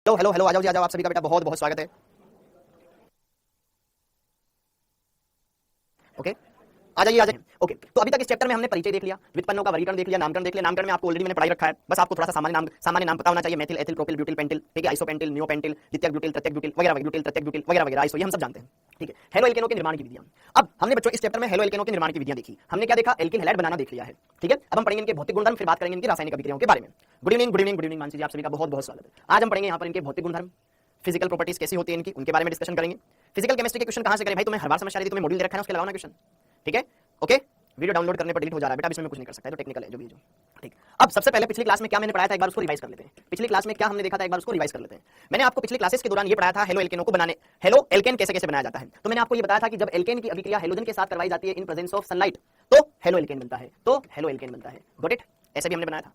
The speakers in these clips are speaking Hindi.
हेलो हेलो, आ जाओ जी, आ जाओ, आप सभी का बेटा बहुत बहुत स्वागत है। ओके, आ जाइए आ जाइए। ओके, तो अभी तक इस चैप्टर में हमने परिचय देख लिया, व्युत्पन्नों का वर्गीकरण देख लिया, नामकरण देख लिया। नामकरण में आपको ऑलरेडी मैंने पढ़ाई रखा है, बस आपको थोड़ा सा सामान्य नाम पता होना चाहिए। Methyl, ethyl, propyl, butyl, pentyl, ठीक है, आइसोपेंटिल, नियोपेंटिल, द्वितीयक ब्यूटिल, तृतीयक ब्यूटिल वगैरह वगैरह, ब्यूटिल, तृतीयक ब्यूटिल वगैरह वगैरह, आइसो, ये हम सब जानते हैं, ठीक है। हेलो एल्केनों के निर्माण की विधियां। अब हमने बच्चों इस चैप्टर में हेलो एल्केनों के निर्माण की विधियां देखी। हमने क्या देखा? एल्किल हैलाइड बनाना देख लिया है, ठीक है। अब हम पढ़ेंगे इनके भौतिक गुणधर्म, फिर बात करेंगे इनकी रासायनिक अभिक्रियाओं के बारे में। Good evening good evening good evening Mansi ji, आप सभी का बहुत बहुत स्वागत है। आज हम पढ़ेंगे यहाँ पर इनके भौतिक गुणधर्म, फिजिकल प्रॉपर्टीज कैसी होती है इनकी, उनके बारे में डिस्कशन करेंगे। फिजिकल केमिस्ट्री के क्वेश्चन कहां से करें भाई? तुम्हें हर बार समस्या दी, तुम्हें मॉड्यूल दे रखा है ना, उसके लगाओ ना क्वेश्चन, ठीक है। ओके, वीडियो डाउनलोड करने पर डिलीट हो जा रहा है बेटा, इसमें मैं कुछ नहीं कर सकता, तो टेक्निकल है जो भी जो, ठीक। अब सबसे पहले पिछली क्लास में क्या मैंने पढ़ाया था, एक बार उसको रिवाइज कर लेते हैं। पिछली क्लास में क्या हमने देखा था, एक बार उसको रिवाइज कर लेते हैं। मैंने आपको पिछली क्लासेस के दौरान ये पढ़ाया था हेलो एल्केनों को बनाने, हेलो एल्केन कैसे कैसे बनाया जाता है। तो मैंने आपको ये बताया था कि जब एल्केन की अभिक्रिया हेलोजन के साथ करवाई जाती है इन प्रेजेंस ऑफ सनलाइट, तो हेलो एल्केन बनता है, तो हेलो एल्केन बनता है। Got it? ऐसे भी हमने बनाया था।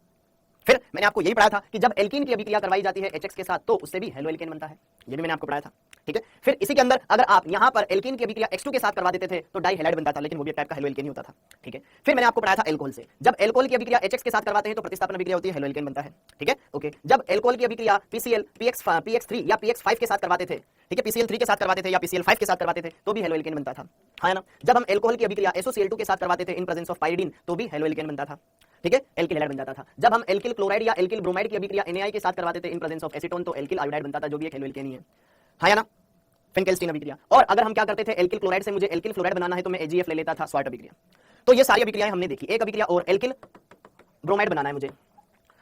फिर मैंने आपको यही पढ़ाया था कि जब एल्कीन की अभिक्रिया करवाई जाती है HX के साथ, तो उससे भी हेलो एल्केन बनता है, ये भी मैंने आपको पढ़ाया था, ठीक है। फिर इसी के अंदर अगर आप यहां पर एल्कीन की अभिक्रिया X2 के साथ करवा देते थे तो डाई हैलाइड बनता था, लेकिन वो भी एक टाइप का हेलो एल्केन ही होता था, ठीक है। फिर मैंने आपको पढ़ाया था एल्कोहल से, जब एल्कोहल की अभिक्रिया HX के साथ करवाते हैं तो प्रतिस्थापन अभिक्रिया होती है, हेलो एल्केन बनता है, ठीक है। ओके, जब एल्कोहल की अभिक्रिया PCl PX3 या PX5 के साथ करवाते थे, ठीक है, PCl3 के साथ करवाते थे या PCl5 के साथ करवाते थे, तो भी हेलो एल्केन बनता था, है ना। जब हम एल्कोहल की अभिक्रिया SOCl2 के साथ करवाते थे इन प्रेजेंस ऑफ पाइरीडीन, तो भी हेलो एल्केन बनता था, ठीक है, एल्किल हैलाइड बन जाता था। जब हम एल्किल क्लोराइड या एल्किल ब्रोमाइड की अभिक्रिया NaI के साथ करवाते थे इन प्रेजेंस ऑफ एसीटोन, तो एल्किल आयोडाइड बनता था, जो भी एक हेलो एल्केन ही है ना, फिनकेल्स्टीन अभिक्रिया। और अगर हम क्या करते थे, एल्किल क्लोराइड से मुझे एल्किल फ्लोराइड बनाना है तो मैं AgF ले लेता था, स्वार्ट अभिक्रिया। तो ये सारी अभिक्रियाएं हमने देखी। एक अभिक्रिया और एल्किल ब्रोमाइड बनाना है मुझे,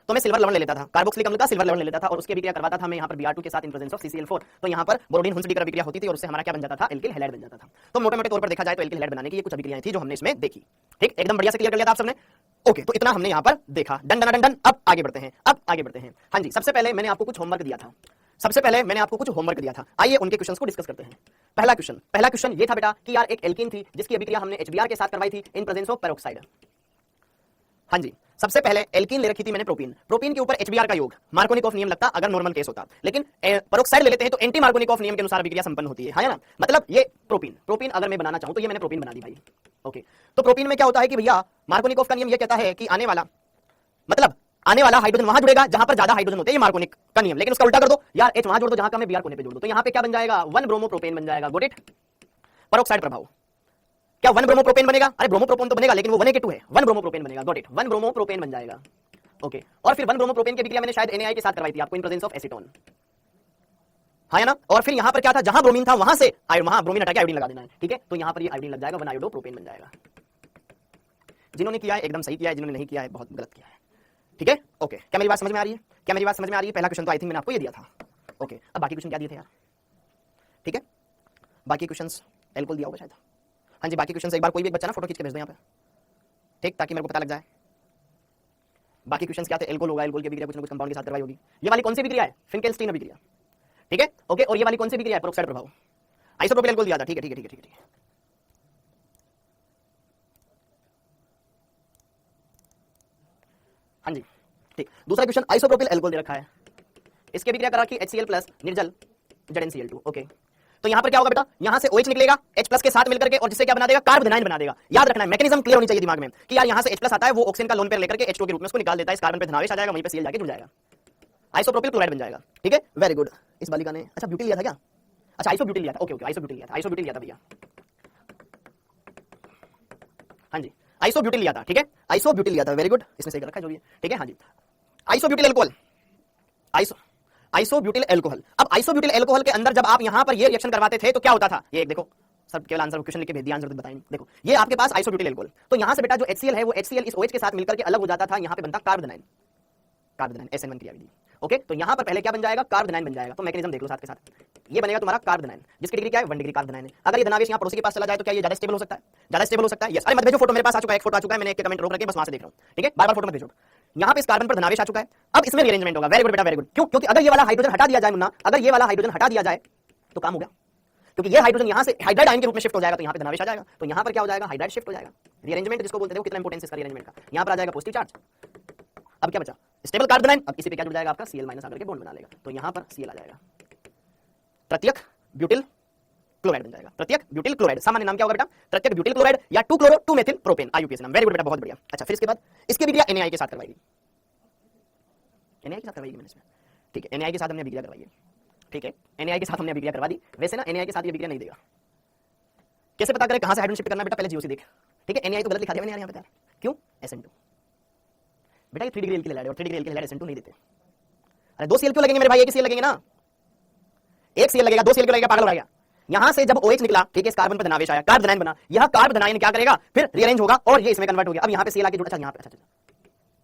तो मैं सिल्वर लवण ले लेता था, कार्बोक्सिलिक अम्ल का सिल्वर लवण ले लेता था और उसकी अभिक्रिया करवाता था मैं यहाँ पर Br2 के साथ इन प्रेजेंस ऑफ CCl4, तो यहाँ पर बोरोडीन हुंसडीकर अभिक्रिया होती थी और उससे हमारा क्या बन जाता था, एल्किल हैलाइड बन जाता था। तो मोटे मोटे तौर पर देखा जाए तो एल्किल हैलाइड बनाने की ये कुछ अभिक्रियाएं थी जो हमने इसमें देखी, ठीक, एकदम बढ़िया से क्लियर कर लिया था आप सबने। ओके, तो इतना हमने यहाँ पर देखा, डन डन डन डन। अब आगे बढ़ते हैं, हाँ जी। सबसे पहले मैंने आपको कुछ होमवर्क दिया था, आइए उनके क्वेश्चंस को डिस्कस करते हैं। पहला क्वेश्चन ये था बेटा कि यार एक एल्कीन थी जिसकी अभिक्रिया हमने HBr के साथ करवाई थी इन प्रेजेंस ऑफ पेरोक्साइड। हाँ जी, सबसे पहले एल्कीन ले रखी थी मैंने प्रोपीन के ऊपर HBr का योग, मार्कोनिकॉफ नियम लगता अगर नॉर्मल केस होता, लेकिन पेरोक्साइड ले लेते हैं तो एंटी मार्कोनिकॉफ नियम के अनुसार अभिक्रिया संपन्न होती है ना। मतलब ये प्रोपीन अगर मैं बनाना चाहूं तो ये मैंने प्रोपीन बना दी भाई। ओके, तो प्रोपीन में क्या होता है कि भैया मार्कोनिकॉफ का नियम ये कहता है कि आने वाला हाइड्रोजन वहां जुड़ेगा जहां पर ज्यादा हाइड्रोजन होते हैं, ये मार्कोनिक का नियम। लेकिन उसका उल्टा कर दो यार, H वहां जोड़ दो जहां का मैं Br कोने पे जोड़ दो, तो यहां पे क्या बन जाएगा, 1 ब्रोमोप्रोपेन बन जाएगा। Got it? पेरोक्साइड प्रभाव क्या 1 ब्रोमोप्रोपेन बनेगा? अरे ब्रोमोप्रोपेन तो बनेगा लेकिन वो 1A2 है, 1 ब्रोमोप्रोपेन बनेगा। Got it? 1 ब्रोमोप्रोपेन बन जाएगा। ओके, और फिर 1 ब्रोमोप्रोपेन की अभिक्रिया मैंने शायद NaI के साथ करवाई थी आपको इन प्रेजेंस ऑफ एसीटोन, है ना। और फिर यहां पर क्या था, जहां ब्रोमीन था वहां से वहां ब्रोमीन हटा के आयोडीन लगा देना है, ठीक है। तो यहां पर ये आयोडीन लग जाएगा, 1 आयोडोप्रोपेन बन जाएगा। जिन्होंने किया है एकदम सही किया है, जिन्होंने नहीं किया है बहुत गलत किया है, ठीक है। ओके, क्या मेरी बात समझ में आ रही है? पहला क्वेश्चन तो आई थिंक मैंने आपको ये दिया था। ओके, अब बाकी क्वेश्चन क्या दिए थे यार, ठीक है। बाकी क्वेश्चंस एल्कोहल दिया होगा शायद। हाँ जी, बाकी क्वेश्चंस एक बार कोई भी एक बच्चा ना फोटो खींच के भेज दो यहाँ पे, ठीक, ताकि मेरे को पता लग जाए बाकी क्वेश्चंस क्या थे। एल्कोहल होगा, एल्कोहल की अभिक्रिया कुछ ना कुछ कंपाउंड के साथ करवाई होगी। ये वाली कौन सी अभिक्रिया है? फिनकेल्स्टीन अभिक्रिया, ठीक है। ओके, और ये वाली कौन सी अभिक्रिया है? पेरोक्साइड प्रभाव, आइसोप्रोपिल एल्कोहल दिया था, ठीक है। हाँ जी, ठीक। दूसरा क्वेश्चन आइसोप्रोपिल एल्कोहल दे रखा है, इसकी अभिक्रिया करा कि HCl+ निर्जल ZnCl2। ओके, तो यहां पर क्या होगा बेटा, यहां से OH निकलेगा H+ के साथ मिलकर के, और जिससे क्या बना देगा, कार्बोनाइन बना देगा। याद रखना है, मैकेनिज्म क्लियर होनी चाहिए दिमाग में कि यार यहां से H+ आता है, वो ऑक्सीजन का लोन पेयर लेकर के H2 के रूप में उसको निकाल देता है, इस कार्बन पे धनावेश आ जाएगा, वहीं पे Cl जाके जुड़ जाएगा, आइसोप्रोपिल क्लोराइड बन जाएगा, ठीक है। Very good. इस बालिका ने अच्छा ब्यूटिल लिया था क्या? अच्छा आइसोब्यूटिल लिया था। ओके, आइसोब्यूटिल लिया था भैया। हाँ जी, आइसोब्यूटिल लिया था, ठीक है, आइसोब्यूटिल लिया था। वेरी गुड, इसमें सही कर रखा है जो भी है, ठीक है। हाँ जी, आइसोब्यूटिल एल्कोहल, आइसोब्यूटिल एल्कोहल। अब आइसोब्यूटिल एल्कोहल के अंदर जब आप यहां पर ये रिएक्शन करवाते थे तो क्या होता था, ये देखो, सब केवल आंसर क्वेश्चन लिख के भेज दिया, आंसर बताएं। देखो ये आपके पास आइसोब्यूटिल एल्कोहल, तो यहां से बेटा जो HCl है वो HCl इस OH के साथ मिलकर के अलग हो जाता था, यहां पे बनता कार्बोनाइन, SN1 क्रियाविधि। ओके, तो यहां पर पहले क्या बन जाएगा, कार्बोनाइन बन जाएगा। तो मैकेनिज्म देख लो साथ के साथ, ये बनेगा तुम्हारा कार्बोनाइन, जिसकी डिग्री क्या है, 1 डिग्री कार्बोनाइन है। अगर ये धनावेश यहां पड़ोसी के पास चला जाए तो क्या ये ज्यादा स्टेबल हो सकता है? यस। अरे मत भेजो फोटो, मेरे पास आ चुका है, एक फोटो आ चुका है, मैंने एक कमेंट रोक रखे, बस वहां से देख रहा हूं, ठीक है। बार-बार फोटो मत भेजो। यहां पे इस कार्बन पर धनावेश आ चुका है, अब इसमें रीअरेंजमेंट होगा। वेरी गुड बेटा, वेरी गुड। क्यों? क्योंकि अगर ये वाला हाइड्रोजन हटा दिया जाए मुन्ना, अगर ये वाला हाइड्रोजन हटा दिया जाए तो काम हो गया, क्योंकि ये हाइड्रोजन यहां से हाइड्राइड आयन के रूप में शिफ्ट हो जाएगा, तो यहां पे धनावेश आ जाएगा, तो यहां पर क्या हो जाएगा, हाइड्राइड शिफ्ट हो जाएगा। रीअरेंजमेंट जिसको बोलते हैं, कितना इंपॉर्टेंस इसका रीअरेंजमेंट का, यहां पर आ जाएगा पॉजिटिव चार्ज। अब क्या बचा, स्टेबल कार्बोनाइन। अब इसी पे क्या जुड़ जाएगा आपका, Cl- आकर के बॉन्ड बना लेगा, तो यहां पर Cl आ जाएगा, तृतीयक ब्यूटिल क्लोराइड बन जाएगा, तृतीयक ब्यूटिल क्लोराइड। सामान्य नाम क्या होगा बेटा, तृतीयक ब्यूटिल क्लोराइड या 2-chloro-2-methyl प्रोपेन, IUPAC नाम। वेरी गुड बेटा, बहुत बढ़िया। अच्छा, फिर इसके बाद इसकी अभिक्रिया NaI के साथ करवाएगी, NaI के साथ करवाएगी मैंने इसमें, ठीक है, NaI के साथ हमने अभिक्रिया करवाई है, ठीक है, NaI के साथ हमने अभिक्रिया करवा दी। वैसे ना NaI के साथ ये अभिक्रिया नहीं देगा। कैसे पता करें कहां से हाइड्रोजन शिफ्ट करना? बेटा पहले जीओसी देख, ठीक है। NaI तो गलत लिखा दिया मैंने यार, यहाँ पे क्यों? SN2 बेटा ये 3 डिग्री एल्किल हैलाइड और 3 डिग्री एल्किल हैलाइड SN2 नहीं देते। अरे 2 Cl क्यों लगेंगे मेरे भाई? एक ही Cl लगेंगे ना, एक Cl लगेगा, 2 Cl क्यों लगेगा? पागल हो गया। यहां से जब OH निकला, ठीक है, इस कार्बन पर धनावेश आया, कार्ब धनायन बना, यह कार्ब धनायन क्या करेगा? फिर रीअरेंज होगा और ये इसमें कन्वर्ट हो गया। अब यहां पे Cl आके जुड़ा, अच्छा यहां पे, अच्छा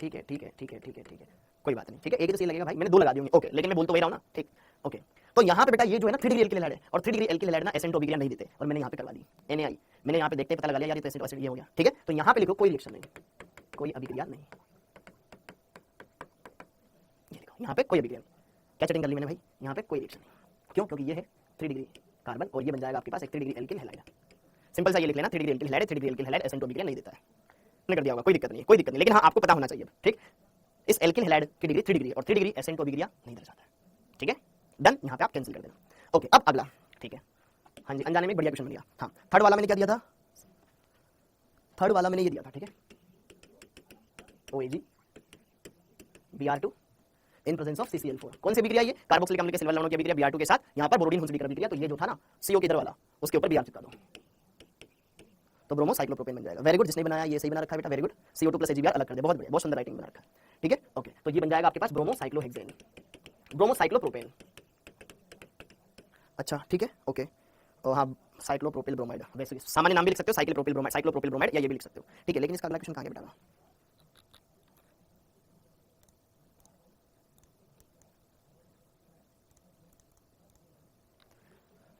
ठीक है ठीक है ठीक है ठीक है ठीक है, कोई बात नहीं, ठीक है, एक ही Cl लगेगा भाई, मैंने 2 लगा दी होंगी, ओके, लेकिन मैं बोल तो वही रहा हूं ना, ठीक, ओके। तो यहां पे बेटा ये जो है ना 3 डिग्री एल्किल हैलाइड है, और 3 डिग्री एल्किल हैलाइड ना SN2 अभिक्रिया नहीं देते, और मैंने यहां पे करवा दी NaI। मैंने यहां पे देखते पता लगा लिया यार ये तो SN2 ये हो गया, ठीक है। तो यहां पे लिखो कोई रिएक्शन नहीं, कोई अभिक्रिया नहीं, ये लिखो यहां पे कोई अभिक्रिया नहीं। क्या चेटिंग कर ली मैंने भाई? यहां पे कोई रिएक्शन नहीं, क्यों? क्योंकि ये है 3 डिग्री कार्बन और ये बन जाएगा आपके पास एक 3 डिग्री एल्किल हैलाइड। सिंपल सा ये लिख लेना, 3 degree alkyl halide, 3 degree alkyl halide SN2 अभिक्रिया नहीं देता है। मैंने कर दिया होगा, कोई दिक्कत नहीं है, कोई दिक्कत नहीं, लेकिन हाँ आपको पता होना चाहिए, ठीक। इस एल्किल हैलाइड की डिग्री 3 डिग्री और 3 डिग्री SN2 अभिक्रिया नहीं दर्शाता है, ठीक है, डन। यहां पे आप कैंसिल कर देना, ओके। अब अगला, ठीक है, हाँ जी, अनजाने में एक बढ़िया क्वेश्चन बन गया। हाँ, थर्ड वाला मैंने क्या दिया था? थर्ड वाला मैंने ये दिया था, ठीक है, OAG Br2 in presence of CCl4। कौन सी अभिक्रिया? ये कार्बोक्सिलिक अम्ल के सिल्वर लवणों की अभिक्रिया Br2 के साथ यहां पर बोरोडीन हुंसलीकर अभिक्रिया। तो ये जो था ना CO के इधर वाला, उसके ऊपर Br चिपका दो तो ब्रोमो साइक्लोप्रोपेन बन जाएगा। वेरी गुड, जिसने बनाया ये सही बना रखा है बेटा, very good. CO2 plus AgBr अलग कर दे, बहुत बढ़िया, बहुत सुंदर राइटिंग बना रखा है, ठीक है, ओके। तो ये बन जाएगा आपके पास ब्रोमो साइक्लोहेक्सेन, ब्रोमो साइक्लोप्रोपेन, अच्छा ठीक है, ओके। और हाँ, साइक्लोप्रोपिल ब्रोमाइड, वैसे सामान्य नाम भी लिख सकते हो, साइक्लोप्रोपिल ब्रोमाइड, साइक्लोप्रोपिल ब्रोमाइड, या ये भी लिख सकते हो, ठीक है। लेकिन इसका अगला क्वेश्चन कहां गया बेटा?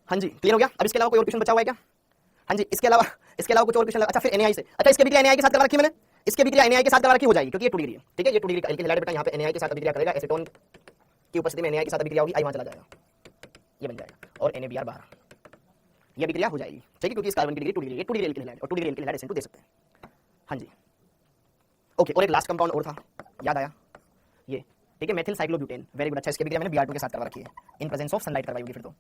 हाँ जी, क्लियर हो गया। अब इसके अलावा कोई और क्वेश्चन बचा हुआ है क्या? हाँ जी, इसके अलावा कुछ और क्वेश्चन? अच्छा, फिर NaI से, अच्छा इसकी अभिक्रिया NaI के साथ करवा रखी मैंने, इसकी अभिक्रिया NaI के साथ करवा रखी हो जाएगी, क्योंकि ये 2 डिग्री है, ठीक है, ये 2 डिग्री का एल्किल हैलाइड बेटा यहाँ पे NaI के साथ अभिक्रिया करेगा, एसीटोन की उपस्थिति में NaI के साथ अभिक्रिया होगी, आई वहां चला जाएगा, ये बन जाएगा, और NaBr बाहर, ये अभिक्रिया हो जाएगी, ठीक है, क्योंकि इस कार्बन की डिग्री 2 डिग्री है, 2 डिग्री एल्किल हैलाइड और 2 डिग्री एल्किल हैलाइड SN2 दे सकते हैं। हाँ जी, ओके। और एक लास्ट कंपाउंड और था, याद आया, ये, ठीक है, मेथिल साइक्लोब्यूटेन, वेरी गुड। अच्छा, इसकी अभिक्रिया मैंने Br2 के साथ करवा रखी है, इन प्रेजेंस ऑफ सनलाइट करवाई होगी फिर तो,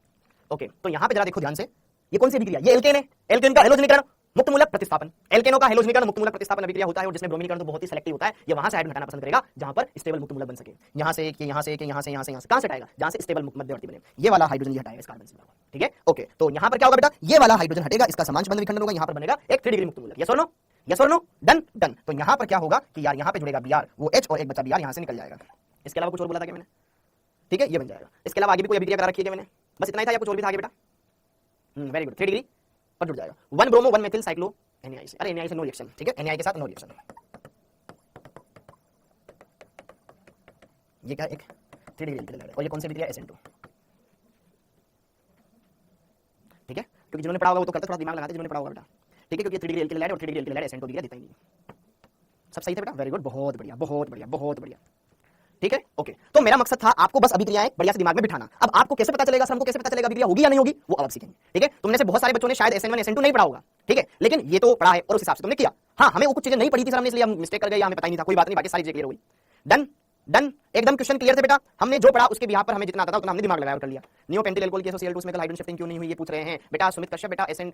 ओके। तो यहाँ पे जरा देखो ध्यान से, ये कौन सी अभिक्रिया? ये एल्केन है, एल्केन का हेलोजनीकरण मुक्त मूलक प्रतिस्थापन, एल्केनों का हेलोजनीकरण मुक्त मूलक प्रतिस्थापन अभिक्रिया होता है, और जिसमें ब्रोमीनीकरण तो बहुत ही सेलेक्टिव होता है, ये वहां से हाइड्रोजन हटाना पसंद करेगा जहां पर स्टेबल मुक्त मूलक बन सके। यहां से एक, यहां से एक, यहां से यहां से यहां से, कहां से हटाएगा? जहां से स्टेबल मध्यवर्ती बने, ये वाला हाइड्रोजन ये हटाएगा इस कार्बन से, ठीक है, ओके। तो यहां पर क्या होगा बेटा? ये वाला हाइड्रोजन हटेगा, इसका समांश बंध विखंडन होगा, यहां पर बनेगा एक 3 डिग्री मुक्त मूलक, यस और नो, यस और नो, डन डन। तो यहां पर क्या होगा कि यार यहां पे जुड़ेगा Br, वो H और एक बचा Br यहां से निकल जाएगा। इसके अलावा कुछ और बोला था क्या मैंने? ठीक है, ये बन जाएगा। इसके अलावा आगे भी कोई अभिक्रिया करा रखी है क्या मैंने? बस इतना ही था या कुछ और भी था आगे बेटा? वेरी गुड, 3 डिग्री पर जुड़ जाएगा, 1 ब्रोमो 1 मेथिल साइक्लो NaI से, अरे NaI से नो रिएक्शन, ठीक है, NaI के साथ नो रिएक्शन। ये क्या? एक 3 डिग्री एल्किल हैलाइड, और ये कौन सी अभिक्रिया? SN2, ठीक है, क्योंकि जिन्होंने पढ़ा होगा वो तो करते, थोड़ा दिमाग लगाते जिन्होंने पढ़ा होगा बेटा, ठीक है, क्योंकि 3 डिग्री एल्किल हैलाइड और 3 डिग्री एल्किल हैलाइड SN2 अभिक्रिया देता ही नहीं। सब सही था बेटा, वेरी गुड, बहुत बढ़िया बहुत बढ़िया बहुत बढ़िया, ठीक है, ओके। तो मेरा मकसद था आपको बस अभिक्रियाएं बढ़िया से दिमाग में बिठाना। अब आपको कैसे पता चलेगा, सर हमको कैसे पता चलेगा अभिक्रिया होगी या नहीं होगी, वो अब सीखेंगे, ठीक है। तुमने से बहुत सारे बच्चों ने शायद SN1 SN2 नहीं पढ़ा होगा, ठीक है, लेकिन ये तो पढ़ा है और उस हिसाब से तुमने किया। हाँ, हमें वो कुछ चीजें नहीं पढ़ी थी सर हमने, इसलिए हम मिस्टेक कर गए या हमें पता ही नहीं था, कोई बात नहीं, बाकी सारी चीजें क्लियर हुई, डन डन, एकदम क्वेश्चन क्लियर थे बेटा। हमने जो पढ़ा उसके बिहार पर हमें जितना आता था उतना हमने दिमाग लगाया और कर लिया। नियोपेंटिल अल्कोहल की SOCl2 में हाइड्रोजन शिफ्टिंग क्यों नहीं हुई, ये पूछ रहे हैं बेटा सुमित कश्यप। बेटा SN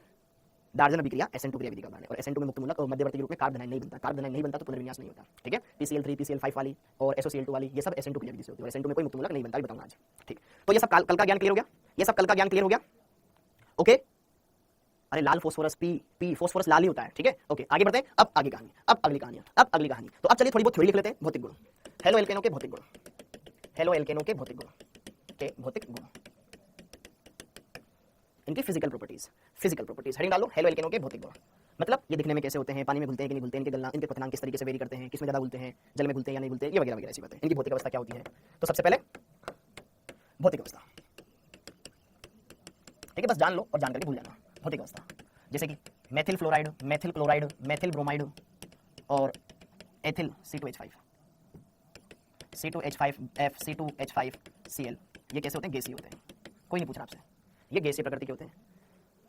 डार्जन अभिक्रिया SN2 क्रिया विधि का उदाहरण है, और SN2 में मुक्त मूलक और मध्यवर्ती रूप में कार्ब धनायन नहीं बनता, कार्ब धनायन नहीं बनता तो पुनर्विन्यास नहीं होता, ठीक है। PCl3 PCl5 वाली और SOCl2 वाली ये सब SN2 क्रिया विधि से होती है, और SN2 में कोई मुक्त मूलक नहीं बनता, बताऊंगा आज, ठीक। तो ये सब कल का ज्ञान क्लियर हो गया, ये सब कल का ज्ञान क्लियर हो गया, ओके। अरे लाल फोस्फोरस पी फोस्फोरस लाल ही होता है, ठीक है, ओके। आगे बढ़ते हैं, अब आगे कहानी, अब अगली कहानी, अब अगली कहानी। तो अब चलिए थोड़ी बहुत थ्योरी लिख लेते हैं। भौतिक गुण, हेलो एल्केनों के भौतिक गुण, हेलो एल्केनों के भौतिक गुण, इनकी फिजिकल प्रॉपर्टीज, हेडिंग डालो हेलो एल्केनों के भौतिक गुण। मतलब ये दिखने में कैसे होते हैं, पानी में घुलते हैं कि नहीं घुलते हैं, इनके गलना, इनके क्वथनांक किस तरीके से वेरी करते हैं, किसमें ज्यादा घुलते हैं, जल में घुलते हैं या नहीं घुलते, ये वगैरह वगैरह ऐसी बातें। इनकी भौतिक अवस्था क्या होती है? तो सबसे पहले भौतिक अवस्था, ठीक है, बस जान लो और जान करके भूल जाना। भौतिक अवस्था जैसे कि methyl fluoride, methyl chloride, methyl bromide और एथिल C2H5, C2H5F, C2H5Cl, ये कैसे होते हैं? गैसीय होते हैं। कोई नहीं पूछ रहा आपसे, ये गैसीय प्रकृति के होते हैं।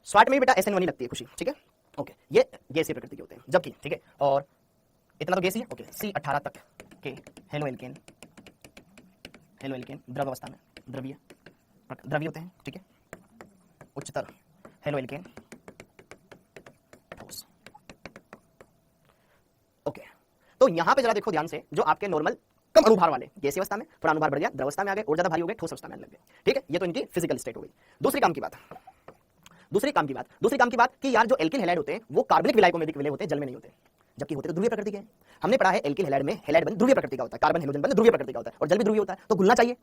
स्वाट में भी बेटा SN1 ही लगती है खुशी, ठीक है, ओके। ये गैसीय प्रकृति के होते हैं जबकि, ठीक है, और इतना तो गैसीय, ओके। C18 तक के हेलो एल्केन द्रव अवस्था में द्रवीय होते हैं, ठीक है। उच्चतर हेलो एल्केन ठोस, ओके। तो यहां पे जरा देखो ध्यान से, जो आपके नॉर्मल कम अणुभार वाले गैसीय अवस्था में, थोड़ा अणुभार बढ़ गया, द्रवस्था में आ गए, और ज्यादा भारी हो गए, ठोस अवस्था में आने लग गए। ठीक है, ये तो इनकी फिजिकल स्टेट हो गई। दूसरी काम की बात कि यार जो एल्किल हैलाइड होते हैं वो कार्बनिक विलायकों में भी विलय होते हैं, जल में नहीं होते, जबकि होते तो ध्रुवीय प्रकृति के हैं। हमने पढ़ा है एल्किल हैलाइड में हैलाइड बंध ध्रुवीय प्रकृति का होता है, कार्बन हेलोजन बंध ध्रुवीय प्रकृति का होता है, और जल भी ध्रुवीय होता है, तो घुलना चाहिए।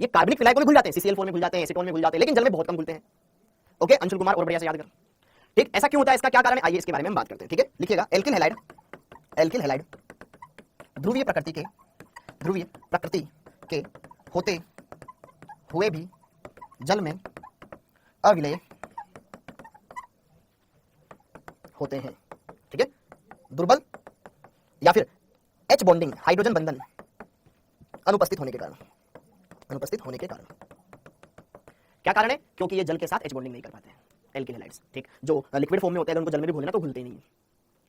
ये कार्बनिक विलायकों में घुल जाते हैं, CCl4 में घुल जाते हैं, एसीटोन में घुल जाते हैं, लेकिन जल में बहुत कम घुलते हैं। ओके, अंशुल कुमार और बढ़िया से याद कर। ठीक, ऐसा क्यों होता है, इसका क्या कारण है, आइए इसके बारे में हम बात करते हैं। ठीक है, लिखिएगा एल्किल हैलाइड ध्रुवीय प्रकृति के होते हुए भी जल में अविलय होते हैं। ठीक है, दुर्बल या फिर H बॉन्डिंग हाइड्रोजन बंधन अनुपस्थित होने के कारण। क्या कारण है, क्योंकि ये जल के साथ H बॉन्डिंग नहीं कर पाते हैं एल्किल हैलाइड्स। ठीक, जो लिक्विड फॉर्म में होते हैं उनको जल में भी घोलना तो घुलते ही नहीं,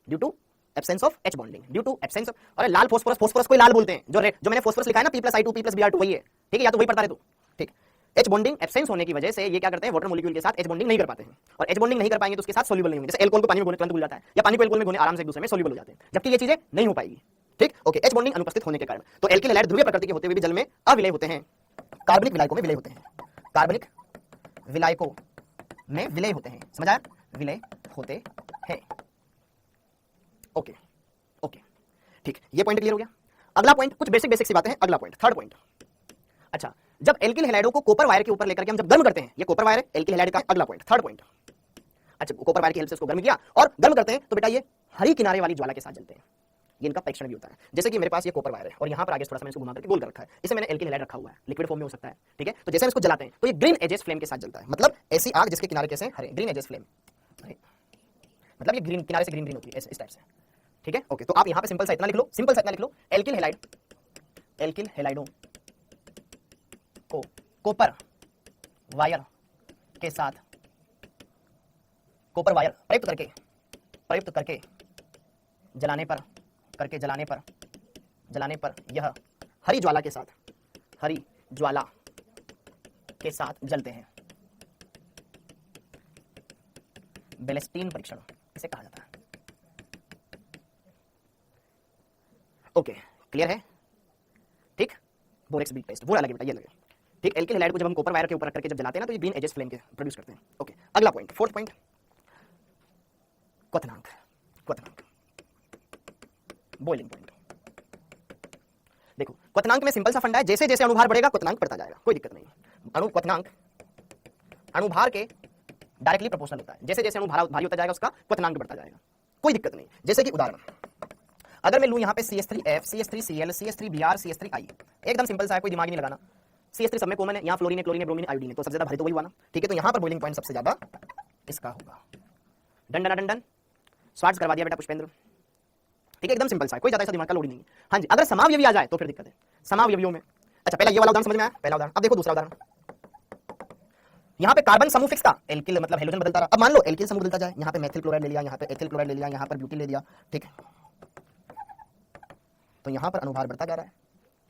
due to absence of H bonding, due to absence of, अरे लाल फास्फोरस को लाल बोलते हैं, जो मैंने फास्फोरस लिखा है ना P+I2 P+Br2 वही है। ठीक है, या तो वही पढ़ता रहे तू। ठीक, H बॉन्डिंग एब्सेंस होने की वजह से ये क्या करते हैं, वाटर मॉलिक्यूल के साथ H बॉन्डिंग नहीं कर पाते हैं, और H बॉन्डिंग नहीं कर पाएंगे तो उसके साथ सोल्यूबल नहीं होंगे। जैसे एल्कोहल को पानी में घोले तुरंत घुल जाता है, या पानी को एल्कोहल में घोले आराम से एक दूसरे में सोल्यूबल हो जाते हैं, जबकि ये चीजें नहीं हो पाएगी। ठीक, ओके, H बॉन्डिंग अनुपस्थित होने के कारण तो एल्किल हैलाइड ध्रुवीय प्रकृति के होते हुए भी जल में अविलय होते हैं, कार्बनिक विलायकों में विलय होते हैं, कार्बनिक विलायकों में विलय होते हैं। समझ आया, विलय होते हैं। ओके, ठीक, ये पॉइंट क्लियर हो गया। अगला पॉइंट, कुछ बेसिक सी बातें हैं। अगला पॉइंट, थर्ड पॉइंट। अच्छा, जब एल्किल हैलाइडों को कॉपर वायर के ऊपर लेकर के हम जब गर्म करते हैं, ये कॉपर वायर है एल्किल हैलाइड का। अगला पॉइंट, थर्ड पॉइंट। अच्छा, कॉपर वायर की हेल्प से इसको गर्म किया और गर्म करते हैं तो बेटा ये हरी किनारे वाली ज्वाला के साथ जलते हैं। ये इनका परीक्षण भी होता है। जैसे कि मेरे पास ये कॉपर वायर है और यहाँ पर आगे थोड़ा सा मैंने इसको घुमा करके गोल कर रखा है, इसे मैंने एल्किल हैलाइड रखा हुआ है, लिक्विड फॉर्म में हो सकता है। ठीक है, तो जैसे हम इसको जलाते हैं तो ये ग्रीन एजेस फ्लेम के साथ जलता है, मतलब ऐसी आग जिसके किनारे कैसे हरे, ग्रीन एजेस फ्लेम, मतलब ये ग्रीन किनारे से ग्रीन होती है इस टाइप से। ठीक है, ओके, तो आप यहाँ पे सिंपल सा इतना लिख लो, एल्किल हैलाइडों को कॉपर वायर के साथ कॉपर वायर प्रयुक्त करके जलाने पर यह हरी ज्वाला के साथ जलते हैं। बेलेस्टीन परीक्षण इसे कहा जाता है। ओके, क्लियर है। ठीक, बोरेक्स बीट टेस्ट, वो अलग है बेटा, ये अलग है। ठीक, एल्किल हैलाइड को जब हम कॉपर वायर के ऊपर रख करके जब जलाते हैं ना तो ये ग्रीन एजेस फ्लेम के प्रोड्यूस करते हैं। ओके, अगला पॉइंट, फोर्थ पॉइंट, क्वथनांक, बॉइलिंग पॉइंट। देखो, क्वथनांक में सिंपल सा फंडा है, जैसे जैसे अणुभार बढ़ेगा क्वथनांक बढ़ता जाएगा, कोई दिक्कत नहीं। क्वथनांक अणुभार के डायरेक्टली प्रोपोर्शनल होता है, जैसे जैसे अणुभार भारी होता जाएगा उसका क्वथनांक बढ़ता जाएगा, कोई दिक्कत नहीं। जैसे कि उदाहरण, अगर मैं लूं यहाँ पे CH3F, CH3Cl, CH3Br, CH3I, एकदम सिंपल सा है, कोई दिमाग नहीं लगाना। CH3 सब में कॉमन है, यहाँ फ्लोरीन है, क्लोरीन है, ब्रोमीन है, आयोडीन है, तो सबसे ज्यादा भारी तो वही हुआ ना। ठीक है, तो यहाँ पर बॉइलिंग पॉइंट सबसे ज्यादा इसका होगा। डन स्वार्ट्ज करवा दिया बेटा पुष्पेंद्र। ठीक है, एकदम सिंपल सा है, कोई ज्यादा ऐसा दिमाग का लोड नहीं है। हाँ जी, अगर समावयवी आ जाए तो फिर दिक्कत है, समावयवियों में। अच्छा, पहला ये वाला उदाहरण समझ में आया, पहला उदाहरण। अब देखो दूसरा उदाहरण, यहाँ पे कार्बन समूह फिक्स था, एल्किल मतलब हेलोजन बदलता रहा। अब मान लो एल्किल समूह बदलता जाए, यहाँ पे मेथिल क्लोराइड ले लिया, यहाँ पे एथिल क्लोराइड ले लिया, यहाँ पर ब्यूटिल ले लिया। ठीक है, तो यहाँ पर अणुभार बढ़ता जा रहा है,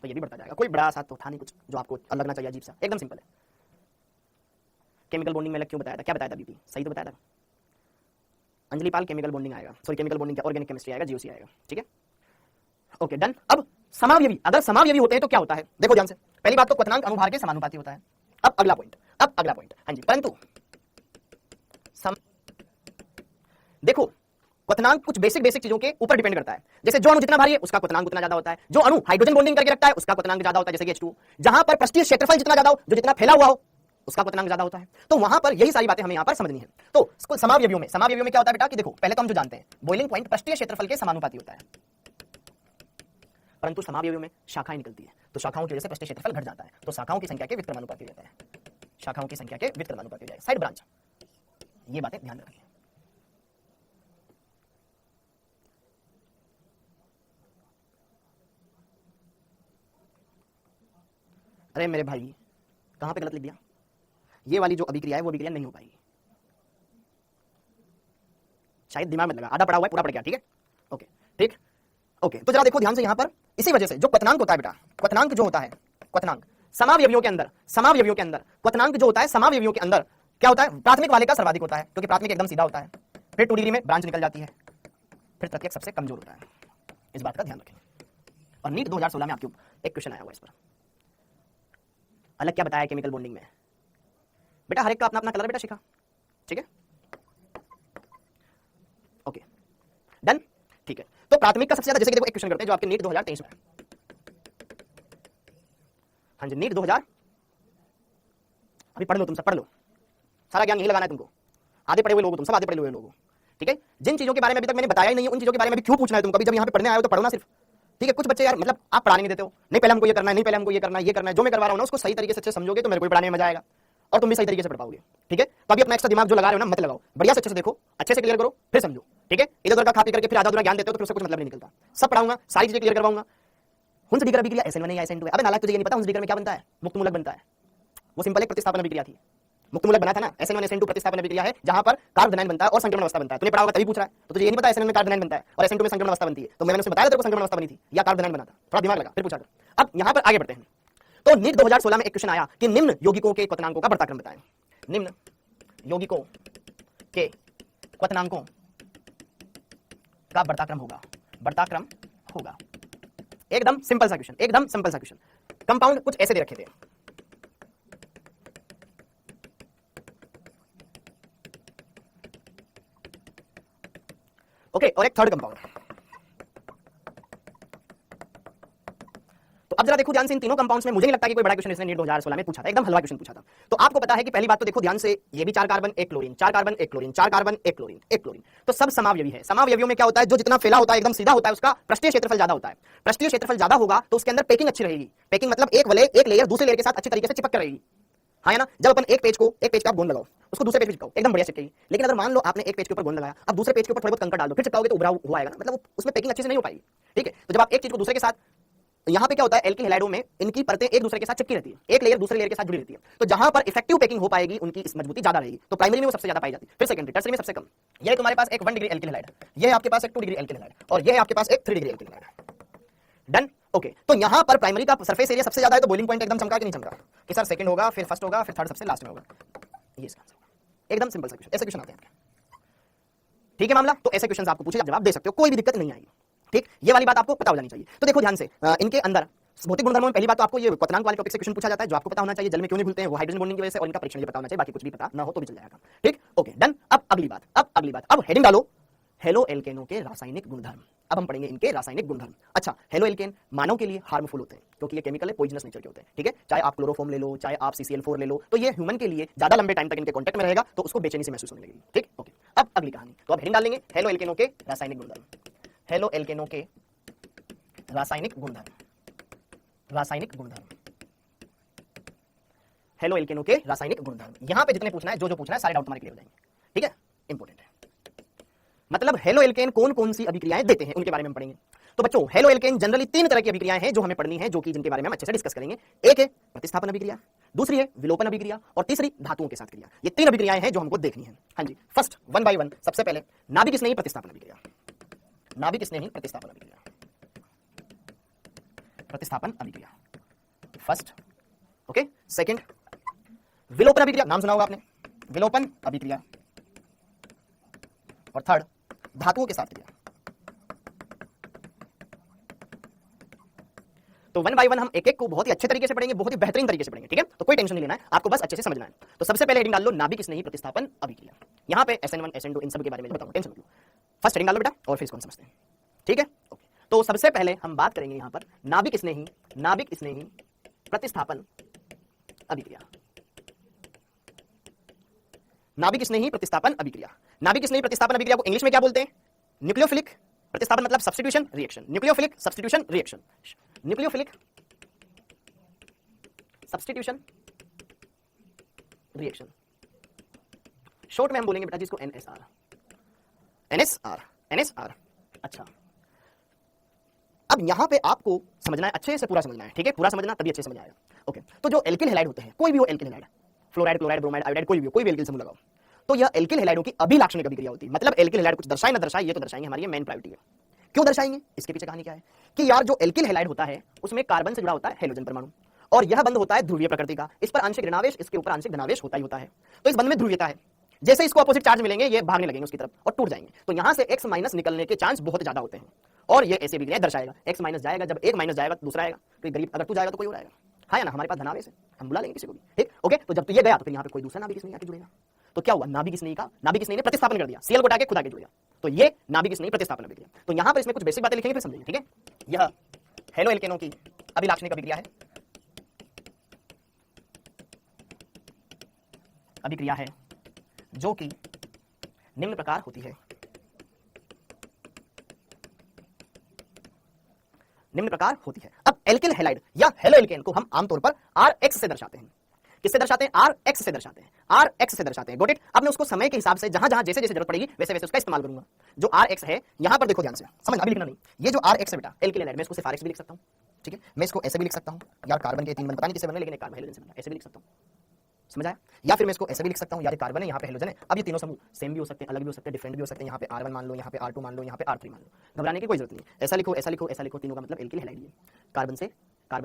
तो ये भी बढ़ता जाएगा। कोई बड़ा सा तो था नहीं कुछ जो आपको अलग लगना चाहिए, अजीब सा, एकदम सिंपल है। केमिकल बॉन्डिंग में अलग क्यों बताया था, क्या बताया था बीपी, सही तो बताया था। अंजलि पाल, केमिकल बॉन्डिंग आएगा, सॉरी केमिकल बॉन्डिंग क्या, ऑर्गेनिक केमिस्ट्री आएगा, जीओसी आएगा। ठीक है, ओके डन। अब समावयवी, अगर समावयवी होते हैं तो क्या होता है, देखो ध्यान से। पहली बात तो क्वथनांक अणुभार के समानुपाती होता है। अब अगला पॉइंट, हाँ जी, परंतु देखो क्वथनांक कुछ बेसिक चीजों के ऊपर डिपेंड करता है। जैसे जो अणु जितना भारी है उसका क्वथनांक उतना ज्यादा होता है, जो अणु हाइड्रोजन बॉन्डिंग करके रखता है उसका क्वथनांक ज्यादा होता है, जैसे कि H2। जहां पर पृष्ठीय क्षेत्रफल जितना ज्यादा हो, जो जितना फैला हुआ हो, उसका क्वथनांक ज्यादा होता है। तो वहां पर यही सारी बातें हमें यहां पर समझनी है। तो समावयवियों में क्या होता है बेटा कि देखो, पहले तो हम जो जानते हैं बॉइलिंग पॉइंट पृष्ठीय क्षेत्रफल के समानुपाती होता है, परंतु समावयवियों में शाखाएं निकलती है, तो शाखाओं की वजह से पृष्ठीय क्षेत्रफल घट जाता है, तो शाखाओं की संख्या के व्युत्क्रमानुपाती हो जाता है, शाखाओं की संख्या के व्युत्क्रमानुपाती हो जाएगा, साइड ब्रांच। ये बातें ध्यान रखिए। अरे मेरे भाई, कहां पे गलत लिख दिया, ये वाली जो अभिक्रिया है वो अभिक्रिया नहीं हो पाएगी, शायद दिमाग में लगा, आधा पढ़ा हुआ है पूरा पढ़ गया। ठीक है, ओके ठीक, ओके। तो जरा देखो ध्यान से, यहां पर इसी वजह से जो क्वथनांक होता है बेटा, क्वथनांक जो होता है, क्वथनांक समावयवियों के अंदर क्वथनांक जो होता है समावयवियों के अंदर क्या होता है, प्राथमिक वाले का सर्वाधिक होता है, क्योंकि प्राथमिक एकदम सीधा होता है, फिर 2 डिग्री में ब्रांच निकल जाती है, फिर तृतीयक सबसे कमजोर होता है। इस बात का ध्यान रखें। और नीट 2016 में आपके एक क्वेश्चन आया हुआ इस पर। अलग क्या बताया केमिकल बॉन्डिंग में? बेटा हर एक का अपना अपना कलर बेटा शिखा, ठीक है, ओके डन, ठीक है। तो प्राथमिक का सबसे ज्यादा, जैसे कि देखो एक क्वेश्चन करते हैं जो आपके नीट 2023 में, हाँ जी नीट 2000, अभी पढ़ लो तुम सब, पढ़ लो, सारा ज्ञान यही लगाना है तुमको, आधे पढ़े हुए लोग हो तुम सब, आधे पढ़े हुए लोग हो, ठीक है। जिन चीजों के बारे में अभी तक मैंने बताया ही नहीं है उन चीजों के बारे में भी क्यों पूछना है तुमको? अभी जब यहाँ पे पढ़ने आए हो तो पढ़ो ना सिर्फ, ठीक है। कुछ बच्चे यार मतलब आप पढ़ाने नहीं देते हो, नहीं पहले हमको ये करना है, नहीं पहले हमको ये करना है, ये करना है, जो मैं करवा रहा हूँ ना उसको सही तरीके से अच्छे समझोगे तो मेरे को पढ़ाने में मजा आएगा और तुम भी सही तरीके से पढ़ पाओगे, ठीक है। तो अभी अपना एक्स्ट्रा दिमाग जो लगा रहे हो ना मत लगाओ, बढ़िया से अच्छे से देखो, अच्छे से क्लियर करो, फिर समझो, ठीक है। इधर उधर का खा पी करके फिर आधा अधूरा ज्ञान देते हो तो फिर उससे कुछ मतलब नहीं निकलता। सब पढ़ाऊंगा, सारी चीजें क्लियर करवाऊंगा। हुंस डिगर अभिक्रिया SN1 या SN2 है। अबे नालायक तुझे ये नहीं पता हुंस डिगर में क्या बनता है? मुक्त मूलक बनता है। वो सिंपल एक प्रतिस्थापन अभिक्रिया थी, मुक्त मूलक बना था ना। SN1 SN2 प्रतिस्थापन अभिक्रिया है जहां पर कार्बोनाइन बनता है और संक्रमण अवस्था बनता है। तूने पढ़ा होगा तभी पूछ रहा है, तो तुझे ये नहीं पता SN1 में कार्बोनाइन बनता है और SN2 में संक्रमण अवस्था बनती है। तो मैंने उसे बताया तेरे को संक्रमण अवस्था बनी थी या कार्बोनाइन बना था, थोड़ा दिमाग लगा फिर पूछा कर। अब यहां पर आगे बढ़ते हैं। तो नीट 2016 में एक क्वेश्चन आया कि निम्न यौगिकों के क्वथनांकों का बढ़ता क्रम बताएं। निम्न यौगिकों के क्वथनांकों का बढ़ता क्रम होगा, बढ़ता क्रम होगा। एकदम सिंपल सा क्वेश्चन, एकदम सिंपल सा क्वेश्चन। कंपाउंड कुछ ऐसे दे रखे थे, ओके, और एक थर्ड कंपाउंड। तो अब जरा देखो ध्यान से इन तीनों कंपाउंड्स में, मुझे नहीं लगता कि कोई बड़ा क्वेश्चन इसने नीट 2016 में पूछा था, एकदम हलवा क्वेश्चन पूछा था। तो आपको पता है कि पहली बात तो देखो ध्यान से, ये भी 4 carbon 1 chlorine, 4 carbon 1 chlorine, 4 carbon 1 chlorine, 1 chlorine, तो सब समावयवी है। समावयवियों में क्या होता है, जो जितना फैला होता है एकदम सीधा होता है उसका पृष्ठीय क्षेत्रफल ज्यादा होता है। पृष्ठीय क्षेत्रफल ज्यादा होगा तो उसके अंदर पैकिंग अच्छी रहेगी। पैकिंग मतलब एक लेयर दूसरे लेयर के साथ अच्छी तरीके से चिपक कर रहेगी, हाँ है ना। जब अपन एक पेज का आप गोंद लगाओ, उसको दूसरे पेज पे चिपकाओ, एकदम बढ़िया चिपकेगी। लेकिन अगर मान लो आपने एक पेज के ऊपर गोंद लगाया, अब दूसरे पेज के ऊपर थोड़े बहुत कंकड़ डाल दो, फिर चिपकाओगे तो उभरा हुआ आएगा ना, मतलब उसमें पैकिंग अच्छे से नहीं हो पाएगी, ठीक है। तो जब आप एक चीज को दूसरे के साथ, यहाँ पे क्या होता है, एल्किल हैलाइडों में इनकी परतें एक दूसरे के साथ चिपकी रहती है, एक लेयर दूसरे लेयर के साथ जुड़ी रहती है। तो जहां पर इफेक्टिव पैकिंग हो पाएगी उनकी इस मजबूती ज्यादा रहेगी। तो प्राइमरी में वो सबसे ज्यादा पाई जाती है, फिर सेकेंडरी, टर्सरी में सबसे कम। ये तुम्हारे पास एक 1 डिग्री एल्किल हैलाइड, ये है आपके पास एक 2 डिग्री एल्किल हैलाइड, और ये है आपके पास एक 3 degree alkyl halide. Done, okay. तो यहां पर प्राइमरी का सरफेस एरिया सबसे ज्यादा है, तो बॉइलिंग पॉइंट एकदम चमका कि नहीं चमका, कि सर सेकंड होगा, फिर फर्स्ट होगा, फिर थर्ड सबसे लास्ट में होगा। ये इसका आंसर होगा। एकदम सिंपल सा क्वेश्चन, ऐसे क्वेश्चन आते हैं, ठीक है मामला। तो ऐसे क्वेश्चन आपको पूछे, आप जवाब दे सकते हो, कोई भी दिक्कत नहीं आएगी, ठीक। ये वाली बात आपको पता हो जानी चाहिए। तो देखो ध्यान से, इनके अंदर भौतिक गुणधर्मों में पहली बात तो आपको ये क्वथनांक वाले टॉपिक से क्वेश्चन पूछा जाता है, जो आपको पता होना चाहिए। जल में क्यों नहीं घुलते हैं, वो हाइड्रोजन बॉन्डिंग की वजह से, और इनका परीक्षण ये पता होना चाहिए, बाकी कुछ भी पता ना हो तो भी चल जाएगा, ठीक, ओके डन। अब अगली बात, अब हेडिंग डालो, हेलो एल्केनों के रासायनिक गुणधर्म। अब हम पढ़ेंगे इनके रासायनिक गुणधर्म। अच्छा, हेलो एल्केन मानव के लिए हार्मफुल होते हैं क्योंकि ये केमिकल है, पॉइजनस नेचर के होते हैं, ठीक है। चाहे आप क्लोरोफॉर्म ले लो, चाहे आप CCl4 ले लो, तो ये ह्यूमन के लिए ज्यादा लंबे टाइम तक इनके कांटेक्ट में रहेगा तो उसको बेचैनी से महसूस होने लगेगी, ठीक, ओके। अब अगली कहानी, तो अब हेडिंग डालेंगे हेलो एल्केनों के रासायनिक गुणधर्म, हेलो एल्केनों के रासायनिक गुणधर्म, रासायनिक गुणधर्म, हेलो एल्केनों के रासायनिक गुणधर्म। यहां पे जितने पूछना है, जो पूछना है, सारे डाउट तुम्हारे क्लियर हो जाएंगे, ठीक है, इंपॉर्टेंट है। मतलब हेलो एल्केन कौन कौन सी अभिक्रियाएं देते हैं उनके बारे में हम पढ़ेंगे। तो बच्चों हेलो एल्केन जनरली 3 तरह की अभिक्रियाएं हैं जो हमें पढ़नी है, जो कि जिनके बारे में हम अच्छे से डिस्कस करेंगे। एक है प्रतिस्थापन अभिक्रिया, दूसरी है विलोपन अभिक्रिया, और तीसरी धातुओं के साथ क्रिया। ये 3 अभिक्रियाएं हैं जो हमको देखनी है, हाँ जी। फर्स्ट 1 बाय 1, सबसे पहले नाभिक स्नेही प्रतिस्थापन अभिक्रिया, नाभिक स्नेही प्रतिस्थापन अभिक्रिया, प्रतिस्थापन अभिक्रिया फर्स्ट, ओके। सेकंड विलोपन अभिक्रिया, नाम सुना होगा आपने, विलोपन अभिक्रिया, और थर्ड धातुओं के साथ क्रिया। तो 1 बाय 1 हम एक एक को बहुत ही अच्छे तरीके से पढ़ेंगे, बहुत ही बेहतरीन तरीके से पढ़ेंगे, ठीक है। तो कोई टेंशन नहीं लेना है, आपको बस अच्छे से समझना है। तो सबसे पहले हेडिंग डाल लो नाभिक स्नेही प्रतिस्थापन अभिक्रिया। यहां पे SN1 SN2 इन सब के बारे में बताऊंगा, टेंशन मत लो। फर्स्ट हेडिंग डालो बेटा और फिर इसको हम समझते हैं, ठीक है, ओके। तो सबसे पहले हम बात करेंगे यहां पर नाभिक स्नेही प्रतिस्थापन अभिक्रिया, नाभिक स्नेही प्रतिस्थापन अभिक्रिया। नाभिक स्नेही प्रतिस्थापन अभिक्रिया को इंग्लिश में क्या बोलते हैं? न्यूक्लियोफिलिक प्रतिस्थापन, मतलब substitution reaction, nucleophilic substitution reaction, nucleophilic substitution reaction. Short में हम बोलेंगे बेटा जिसको NSR, NSR, NSR। अच्छा, अब यहां पे आपको समझना है, अच्छे से पूरा समझना है, ठीक है, पूरा समझना तभी अच्छे समझ आएगा, ओके। तो जो एल्किल हैलाइड होते हैं, कोई भी वो alkyl halide, fluoride, chloride, bromide, iodide, कोई भी एल्किल समूह लगाओ, तो यह एल्किल हैलाइडों की अभिलाक्षणिक अभिक्रिया होती है। मतलब एल्किल हैलाइड कुछ दर्शाए ना दर्शाए, ये तो दर्शाएंगे, हमारी ये मेन प्रायोरिटी है। क्यों दर्शाएंगे? इसके पीछे कहानी क्या है कि यार जो एल्किल हैलाइड होता है उसमें कार्बन से जुड़ा होता है हेलोजन परमाणु, और यह बंध होता है ध्रुवीय प्रकृति का। इस पर आंशिक ऋणावेश, इसके ऊपर आंशिक धनावेश होता ही होता है। तो इस बंध में ध्रुवीयता है, जैसे इसको अपोजिट चार्ज मिलेंगे ये भागने लगेंगे उसकी तरफ और टूट जाएंगे। तो यहां से X- निकलने के चांस बहुत ज्यादा होते हैं, और ये ऐसे अभिक्रिया दर्शाएगा, x माइनस जाएगा, जब एक माइनस जाएगा तो दूसरा आएगा, कोई गरीब अगर तू जाएगा तो कोई और आएगा, हाँ या ना, हमारे पास धनावेश है, हम बुला लेंगे किसी को भी, ठीक, ओके। तो जब तू ये गया तो फिर यहाँ पे कोई दूसरा नाभिक स्नेही आके जुड़ेगा, तो क्या हुआ, नाभिक स्नेही ने प्रतिस्थापन कर दिया, Cl को हटा के खुद आके जुड़ गया, तो ये नाभिक स्नेही प्रतिस्थापन अभिक्रिया। तो यहाँ पर इसमें कुछ बेसिक बातें लिखेंगे फिर समझेंगे, ठीक है। यह हेलो एल्केनों की अभिलाक्षणिक अभिक्रिया है, अभिक्रिया है जो कि निम्न प्रकार होती है, निम्न प्रकार होती है। अब एल्किल हैलाइड या हेलो एल्केन को हम आमतौर पर Rx से दर्शाते हैं, किससे दर्शाते हैं, Rx से दर्शाते हैं, Rx से दर्शाते हैं, गॉट इट। अब मैं उसको समय के हिसाब से जहां जहां जैसे जैसे जरूरत पड़ेगी वैसे वैसे उसका इस्तेमाल करूंगा। जो Rx है यहां पर देखो ध्यान से, समझ अभी लिखना नहीं, ये जो Rx है बेटा एल्किल हैलाइड, मैं इसको सिर्फ Rx भी लिख सकता हूं, ठीक है, मैं इसको ऐसे भी लिख सकता हूं, यार कार्बन के 3 बंद पता नहीं किससे बने, लेकिन एक कार्बन हेलोजन से बना, ऐसे भी लिख सकता हूं, समझ आया। या फिर मैं इसको ऐसे भी लिख सकता हूं, यार कार्बन है यहाँ पे हेलोजन है। अब ये तीनों समूह सेम भी हो सकते हैं, अलग भी हो सकते हैं, डिफरेंट भी हो सकते हैं, यहाँ पे R1 मान लो, यहाँ पे R2 मान लो, यहाँ पे R3 मान लो, घबराने की कोई जरूरत नहीं, ऐसा लिखो ऐसा लिखो ऐसा लिखो, तीनों का मतलब एल्किल हैलाइड है, कार्बन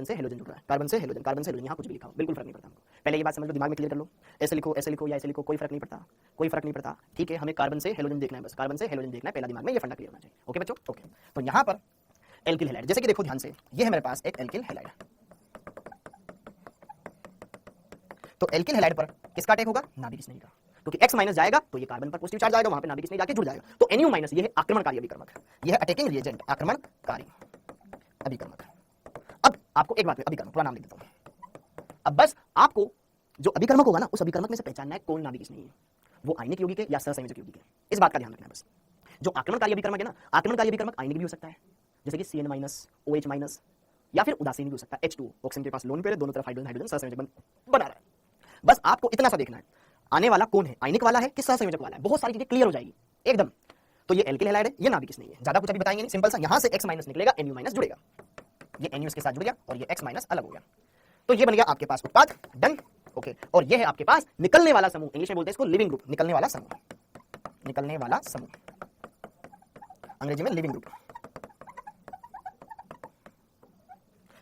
से हेलोजन जुड़ रहा है, कार्बन से हेलोजन, यहाँ कुछ भी लिखा हो बिल्कुल फर्क नहीं पड़ता हमको, पहले ये बात समझ लो, दिमाग में क्लियर कर लो, ऐसे लिखो या ऐसे लिखो, कोई फर्क नहीं पड़ता, कोई फर्क नहीं पड़ता, ठीक है। हमें कार्बन से हेलोजन देखना है, बस कार्बन से हेलोजन देखना है, पहला दिमाग में ये फंडा क्लियर होना चाहिए, ओके बच्चों, ओके। तो यहाँ पर एल्किल हैलाइड, जैसे कि देखो ध्यान से, ये है मेरे पास एक एल्किल हैलाइड, तो एल्किल हैलाइड पर किसका अटैक होगा, नाभिक स्नेही का, क्योंकि x माइनस जाएगा तो ये कार्बन पर पॉजिटिव चार्ज आएगा, वहां पे नाभिक स्नेही जाके जुड़ जाएगा, तो NU माइनस ये है आक्रमणकारी अभिकर्मक, ये है अटैकिंग रिएजेंट, आक्रमणकारी अभिकर्मक। अब आपको एक बात है, अभिकर्मक पूरा नाम लिख देता हूं। अब बस आपको जो अभिकर्मक होगा ना, उस अभिकर्मक में से पहचानना है कौन नाभिक स्नेही है, वो आयनिक यौगिक है या सहसंयोजक यौगिक है, इस बात का ध्यान रखना है बस। जो आक्रमणकारी अभिकर्मक है ना, आक्रमणकारी अभिकर्मक आयनिक भी हो सकता है, जैसे कि CN माइनस, OH माइनस, या फिर उदासीन भी हो सकता है, H2, ऑक्सीजन के पास लोन पेयर है, दोनों तरफ हाइड्रोजन सहसंयोजक बना रहा है। बस आपको इतना सा देखना है, आने वाला कौन है, आयनिक वाला है कि सहसंयोजक वाला है, बहुत सारी चीजें क्लियर हो जाएगी एकदम। तो ये एल्किल हैलाइड है, ये नाभिक स्नेही है, ज्यादा कुछ अभी बताएंगे नहीं, सिंपल सा, यहां से x माइनस निकलेगा, NU माइनस जुड़ेगा, ये NU इसके साथ जुड़ गया और ये x माइनस अलग हो गया, तो ये बन गया आपके पास उत्पाद, डन, ओके। और ये है आपके पास निकलने वाला समूह, इंग्लिश में बोलते हैं इसको लिविंग ग्रुप, निकलने वाला समूह, निकलने वाला समूह, अंग्रेजी में लिविंग ग्रुप,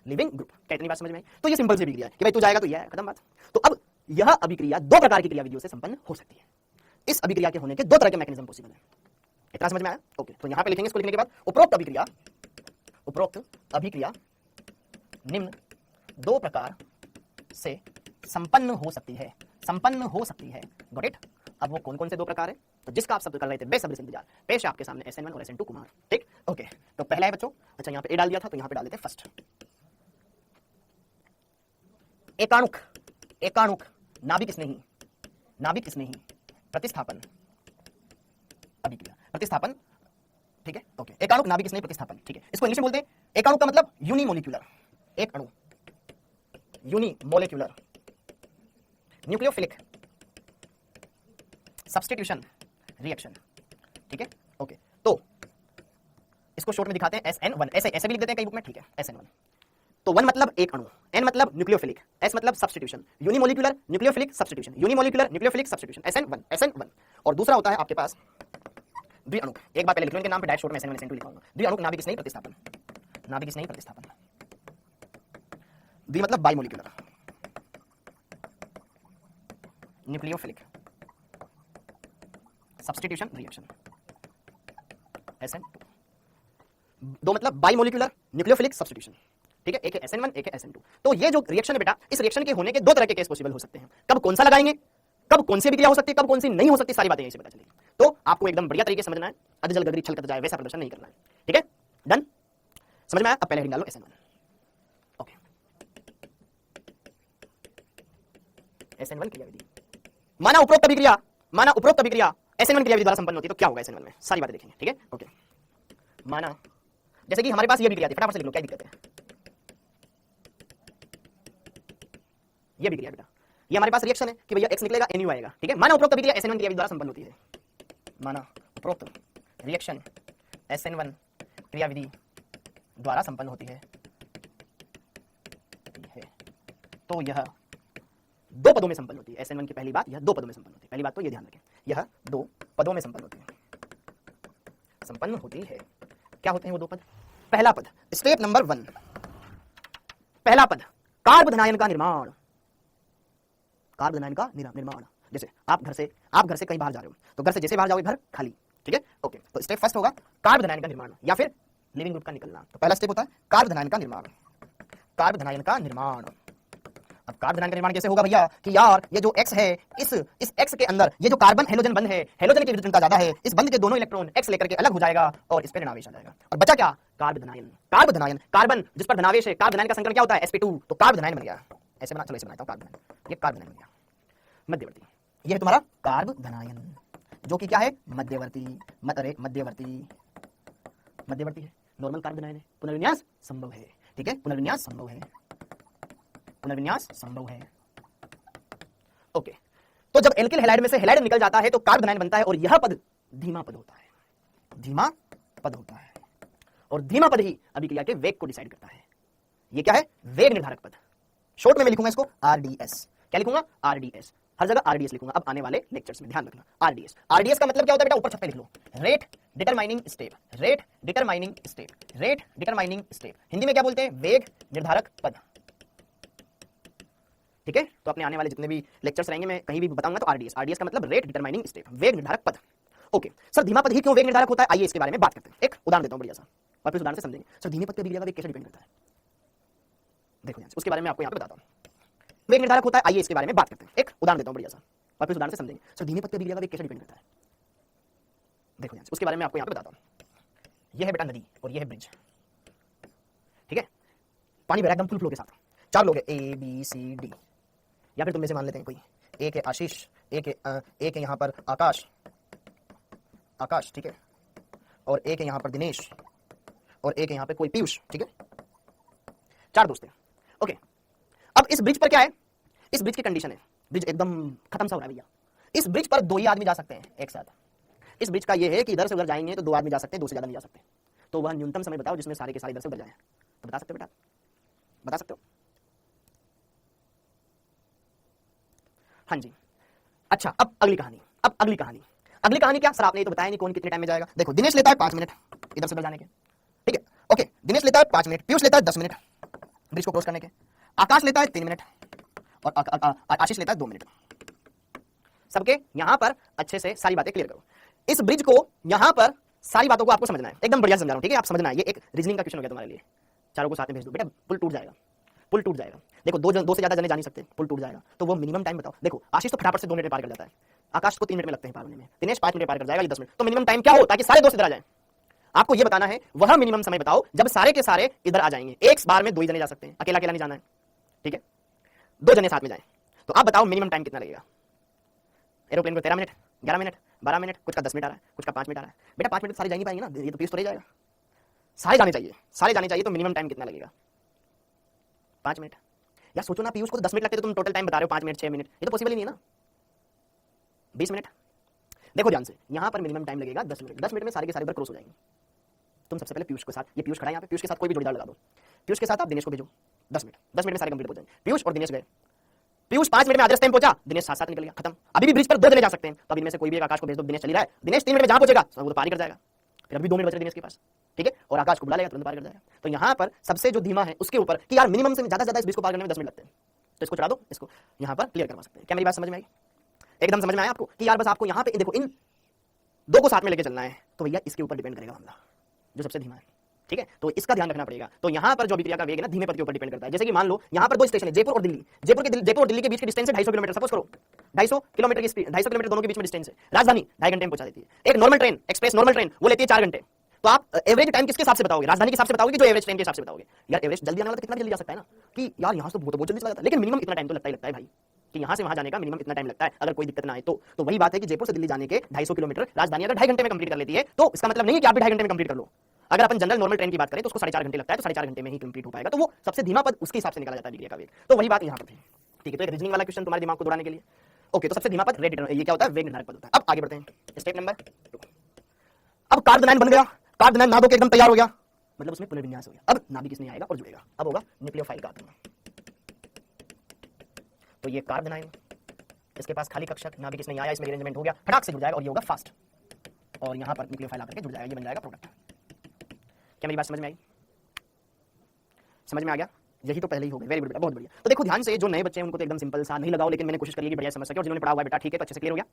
लिविंग ग्रुप। कितनी बात समझ में आई? तो ये सिंपल सी अभिक्रिया है कि भाई तू जाएगा तो ये है, खत्म बात। तो अब यह अभिक्रिया दो प्रकार की क्रियाविधियों से संपन्न हो सकती है, इस अभिक्रिया के होने के दो तरह के मैकेनिज्म पॉसिबल है, इतना समझ में आया, ओके। तो यहां पे लिखेंगे, इसको लिखने के बाद उपरोक्त अभिक्रिया निम्न दो प्रकार से संपन्न हो सकती है, संपन्न हो सकती है, गॉट इट। अब वो कौन कौन से दो प्रकार है, तो जिसका आप शब्द कर रहे थे बेसब्री से इंतजार, पेश आपके सामने SN1 और SN2 कुमार, ठीक, ओके। तो पहला है बच्चों, अच्छा यहाँ पे ए डाल दिया था तो यहाँ पे डाल देते फर्स्ट, एकाणुक, एकाणुक नाभिक स्नेही प्रतिस्थापन अभिक्रिया, प्रतिस्थापन, ठीक है, ओके। एकाणुक नाभिक स्नेही प्रतिस्थापन, ठीक है, इसको इंग्लिश में बोलते हैं एकाणुक का मतलब यूनिमोलिक्यूलर, एक अणु, यूनिमोलिक्यूलर न्यूक्लियोफिलिक सब्स्टिट्यूशन रिएक्शन, ठीक है, ओके। तो इसको शॉर्ट में दिखाते हैं SN1, ऐसे भी लिख देते हैं कई बुक में, ठीक है, SN1। तो 1 मतलब एक अणु, N मतलब न्यूक्लियोफिलिक, S मतलब substitution, unimolecular nucleophilic substitution, unimolecular nucleophilic substitution, SN1। और दूसरा होता है आपके पास द्विअणुक, एक बार पहले लिख लो इनके नाम पे, डायरेक्ट शॉर्ट में SN1 SN2 लिखाऊंगा। द्विअणुक नाभिक स्नेही प्रतिस्थापन, नाभिक स्नेही प्रतिस्थापन, द्वि मतलब बाइमोलिक्यूलर न्यूक्लियोफिलिक सब्स्टिट्यूशन रिएक्शन, SN2। दो मतलब बाइमोलिक्यूलर न्यूक्लियोफिलिक सब्स्टिट्यूशन, ठीक है, एक है SN1 एक है SN2। तो ये जो रिएक्शन है बेटा, इस रिएक्शन के होने के दो तरह के केस पॉसिबल हो सकते हैं, कब कौन सा लगाएंगे, कब कौन सी अभिक्रिया हो सकती है, कब कौन सी नहीं हो सकती, सारी बातें यहीं से पता चलेगी। तो आपको एकदम बढ़िया तरीके से समझना है, अधजल गगरी छलकत जाए वैसा प्रदर्शन नहीं करना है, ठीक है, डन, समझ में आया। अब पहले हेडिंग डालो SN1, ओके, SN1 क्रियाविधि, माना उपरोक्त अभिक्रिया, माना उपरोक्त अभिक्रिया SN1 क्रियाविधि द्वारा संपन्न होती है, तो क्या होगा SN1 में, सारी बातें देखेंगे, ठीक है, ओके। माना जैसे कि हमारे पास ये अभिक्रिया थी, फटाफट से लिख लो, क्या दिक्कत है, ये अभिक्रिया बेटा, ये हमारे पास रिएक्शन है कि भैया X निकलेगा NU आएगा, ठीक है। माना उपरोक्त अभिक्रिया SN1 क्रियाविधि द्वारा संपन्न होती है, माना उपरोक्त रिएक्शन SN1 क्रियाविधि द्वारा संपन्न होती है, तो यह दो पदों में संपन्न होती है। SN1 की पहली बात, यह दो पदों में संपन्न होती है, पहली बात तो ये ध्यान रखें, यह दो पदों में संपन्न होती है, संपन्न होती है। क्या होते हैं वो दो पद? पहला पद, स्टेप नंबर 1, पहला पद कार्बोधनायन का निर्माण, कार्बोधनायन का निर्माण। जैसे आप घर से कहीं बाहर जा रहे हो, तो घर से जैसे बाहर जाओगे घर खाली, ठीक है, ओके। तो स्टेप फर्स्ट होगा कार्बोधनायन का निर्माण, या फिर लिविंग ग्रुप का निकलना। तो पहला स्टेप होता है कार्बोधनायन का निर्माण। कार्बोधनायन का निर्माण। अब कार्बोधनायन का निर्माण कैसे होगा भैया कि यार ये जो X है, इस X के अंदर ये जो कार्बन हेलोजन बंध है, हेलोजन की विद्युतता ज्यादा है, इस बंध के दोनों इलेक्ट्रॉन X लेकर के अलग हो जाएगा और इस पे ऋणावेश आ जाएगा और बचा क्या? कार्बोधनायन। कार्बोधनायन, कार्बन जिस पर धनावेश है, कार्बोधनायन का संकरण क्या होता है? sp2। तो कार्बोधनायन बन गया। ऐसे बना, चलो ऐसे बनाता हूं कार्बोधनायन। ये कार्बोधनायन बन गया मध्यवर्ती। ये है तुम्हारा कार्बोधनायन जो कि क्या है? मध्यवर्ती। मध्यवर्ती है। नॉर्मल कार्बोधनायन है, पुनर्विन्यास संभव है। ठीक है, पुनर्विन्यास संभव है। पुनर्विन्यास संभव है। ओके, तो जब एल्किल हैलाइड में से हैलाइड निकल जाता है तो कार्बोधनायन बनता है और यह पद धीमा पद होता है। धीमा पद होता है और धीमा पद ही अभिक्रिया के वेग को डिसाइड करता है। ये क्या है? वेग निर्धारक पद। शॉर्ट में मैं लिखूंगा इसको आरडीएस। क्या लिखूंगा? आरडीएस। हर जगह आरडीएस लिखूंगा अब आने वाले लेक्चर्स में, ध्यान रखना। आरडीएस। आरडीएस का मतलब क्या होता है बेटा? ऊपर छत पे लिख लो। Rate determining step. Rate determining step. Rate determining step Hindi में क्या बोलते हैं? वेग निर्धारक पद। ठीक है, तो अपने आने वाले जितने भी लेक्चर्स रहेंगे मैं कहीं भी बताऊंगा तो आरडीएस। आरडीएस का मतलब रेट डिटरमाइनिंग स्टेप, वेग निर्धारक पद। ओके सर, धीमा पद ही क्यों वेग निर्धारक होता है? आइए इसके बारे में बात करते हैं। एक उदाहरण देता हूं बढ़िया सा और फिर उदाहरण से समझेंगे। सर धीमे पद पे अभिक्रिया का वेग कैसे डिपेंड करता है? देखो उसके बारे में आपको यहाँ पे बताता हूँ। वेग निर्धारक होता है, आइए इसके बारे में बात करते हैं। एक उदाहरण देता हूँ बढ़िया सा और फिर उदाहरण से समझेंगे। सर धीमे पद पे अभिक्रिया का वेग कैसे डिपेंड करता है? देखो उसके बारे में आपको यहाँ पे बताता हूँ। यह है बेटा नदी और यह है ब्रिज। ठीक है, पानी भरा एकदम फुल फ्लो के साथ, 4 लोग हैं ए बी सी डी, या फिर तुम में से मान लेते हैं कोई एक है आशीष, एक है यहाँ पर आकाश, ठीक है, और एक है यहाँ पर दिनेश और एक है यहाँ पे कोई पीयूष। ठीक है, 4 दोस्त हैं। ओके, अब इस ब्रिज पर क्या है? इस ब्रिज की कंडीशन है, ब्रिज एकदम खत्म सा हो रहा है भैया। इस ब्रिज पर 2 ही आदमी जा सकते हैं एक साथ। इस ब्रिज का ये है कि इधर से उधर जाएंगे तो 2 आदमी जा सकते हैं, 2 से ज्यादा नहीं जा सकते। तो वह न्यूनतम समय बताओ जिसमें सारे के सारे इधर से उधर जाए। तो बता सकते हो बेटा? बता सकते हो? हाँ जी। अच्छा, अब अगली कहानी। अगली कहानी क्या? सर आपने ये तो बताया नहीं कौन कितने टाइम में जाएगा। देखो दिनेश लेता है 5 मिनट इधर से उधर जाने के। ठीक है, ओके, दिनेश लेता है 5 मिनट, पीयूष लेता है 10 मिनट ब्रिज को क्रॉस करने के, आकाश लेता है 3 मिनट और आशीष लेता है 2 मिनट। सबके यहां पर अच्छे से सारी बातें क्लियर करो। इस ब्रिज को यहां पर सारी बातों को आपको समझना है, एकदम बढ़िया समझा रहा हूं। ठीक है, आप समझना है, ये एक रीजनिंग का क्वेश्चन हो गया तुम्हारे लिए। चारों को साथ में भेज दो बेटा, पुल टूट जाएगा। पुल टूट जाएगा। देखो 2 से ज्यादा जने जा नहीं सकते, पुल टूट जाएगा। तो वो मिनिमम टाइम बताओ। देखो आशीष तो फटाफट से 2 मिनट में पार कर जाता है, आकाश को 3 मिनट में लगते हैं पार होने में, दिनेश 5 मिनट पार कर जाएगा, ये 10 मिनट। तो मिनिमम टाइम क्या हो ताकि सारे दोस्त इधर आ जाएं? आपको ये बताना है वह मिनिमम समय बताओ जब सारे के सारे इधर आ जाएंगे। एक बार में 2 ही जने जा सकते हैं, अकेला नहीं जाना है। ठीक है, 2 जने साथ में जाएं। तो आप बताओ मिनिमम टाइम कितना लगेगा? एरोप्लेन को 13 मिनट, 11 मिनट, 12 मिनट, कुछ का 10 मिनट आ रहा है, कुछ का 5 मिनट आ रहा है। बेटा 5 मिनट सारे जा नहीं पाएंगे ना, ये तो पीस तो रह जाएगा। सारे जाने चाहिए, तो मिनिमम टाइम कितना लगेगा? 5 मिनट। या सोचो ना, पीयूष को तो 10 मिनट लगते, तो तुम टोटल टाइम बता रहे हो 5 मिनट, 6 मिनट, ये तो पॉसिबल ही नहीं है ना। 20 मिनट। देखो ध्यान से, यहां पर मिनिमम टाइम लगेगा 10 मिनट। 10 मिनट में सारे के सारे उधर क्रॉस हो जाएंगे। तुम सबसे पहले पीयूष के साथ, ये पीयूष खड़ा है यहाँ पे, पीयूष के साथ कोई भी जोड़ीदार लगा दो। पीयूष के साथ आप दिनेश को भेजो 10 मिनट, 10 मिनट में सारे कंप्लीट हो जाएंगे। पीयूष और दिनेश गए, पीयूष 5 मिनट में आधे रास्ते में पहुंचा, दिनेश साथ निकल गया, खत्म। अभी भी ब्रिज पर 2 जने जा सकते हैं, तो अभी इनमें से कोई भी एक आकाश को भेज दो, दिनेश चली रहा है, दिनेश 3 मिनट में जहां पहुंचेगा वो तो पार ही कर जाएगा। फिर अभी 2 मिनट बचे दिनेश के पास। ठीक है, और आकाश को बुला लेगा, तुरंत पार कर जाएगा। तो यहाँ पर सबसे जो धीमा है उसके ऊपर कि यार मिनिमम से ज्यादा इस ब्रिज को पार करने में 10 मिनट लगते हैं, तो इसको चढ़ा दो, इसको यहाँ पर क्लियर करवा सकते हैं। क्या मेरी बात समझ में आई? एकदम समझ में आया आपको कि यार बस आपको यहाँ पे देखो इन 2 को साथ में लेके चलना है, तो भैया इसके ऊपर डिपेंड करेगा मामला, जो सबसे धीमा है। ठीक है, तो इसका ध्यान रखना पड़ेगा। तो यहाँ पर जो अभिक्रिया का वेग है ना, धीमे पद के ऊपर डिपेंड करता है। जैसे कि मान लो यहाँ पर 2 स्टेशन है, जयपुर और दिल्ली। जयपुर और दिल्ली के बीच की डिस्टेंस है 250 किलोमीटर। सपोज करो 250 किलोमीटर की स्पीड, 250 किलोमीटर दोनों के बीच में डिस्टेंस है। राजधानी 2.5 घंटे में पहुंचा देती है। एक normal train, express normal train, वो लेती है 4 घंटे। तो आप एवरेज टाइम किसके हिसाब से बताओगे? राजधानी के हिसाब से बताओगे कि जो एवरेज ट्रेन के हिसाब से बताओगे? यार एवरेज जल्दी आने वाला तो कितना जल्दी जा सकता है ना, कि यार यहाँ से तो बहुत जल्दी चला जाता है, लेकिन मिनिमम इतना टाइम तो लगता है भाई, कि यहाँ से वहां जाने का मिनिमम इतना टाइम लगता है, अगर कोई दिक्कत ना आए तो। वही बात है कि जयपुर से दिल्ली जाने के 250 किलोमीटर राजधानी अगर 2.5 घंटे में कंप्लीट कर लेती है, तो इसका मतलब नहीं है कि आप भी 2.5 घंटे में कंप्लीट कर लो। अगर अपन जनरल नॉर्मल ट्रेन की बात करें तो उसको 4.5 घंटे लगता है, तो 4.5 घंटे में ही कंप्लीट हो पाएगा। तो वो सबसे धीमा पद उसके हिसाब से निकाला जाता है अभिक्रिया का वेग। तो वही बात यहाँ पर थी। ठीक है, तो एक रीजनिंग वाला क्वेश्चन तुम्हारे दिमाग को दौड़ाने के लिए। ओके, तो सबसे धीमा पद रेट, ये क्या होता है? वेग निर्धारक पद होता है। अब आगे बढ़ते हैं, स्टेप नंबर 2। अब कार्बोनाइन बन गया, कार्बोनाइन नादों के एकदम तैयार हो गया, मतलब उसमें पुनर्विन्यास हो गया। अब नाभिक इसमें आएगा और जुड़ेगा, अब होगा न्यूक्लियोफाइल का आगमन। तो ये कार्बोनाइन, इसके पास खाली कक्षक, नाभिक इसमें आया, इसमें अरेंजमेंट हो गया, फटाक से जुड़ जाएगा और ये होगा फास्ट, और यहाँ पर न्यूक्लियोफाइल आकर के जुड़ जाएगा, ये बन जाएगा प्रोडक्ट। क्या मेरी बात समझ में आई? समझ में आ गया? यही तो पहले ही हो गया। वेरी गुड बेटा, बहुत बढ़िया। तो देखो ध्यान से, जो नए बच्चे हैं उनको तो एकदम सिंपल सा नहीं लगाओ, लेकिन मैंने कोशिश करी है कि बढ़िया समझ सके, और जिन्होंने पढ़ा हुआ है बेटा ठीक है, तो अच्छे से क्लियर हो गया।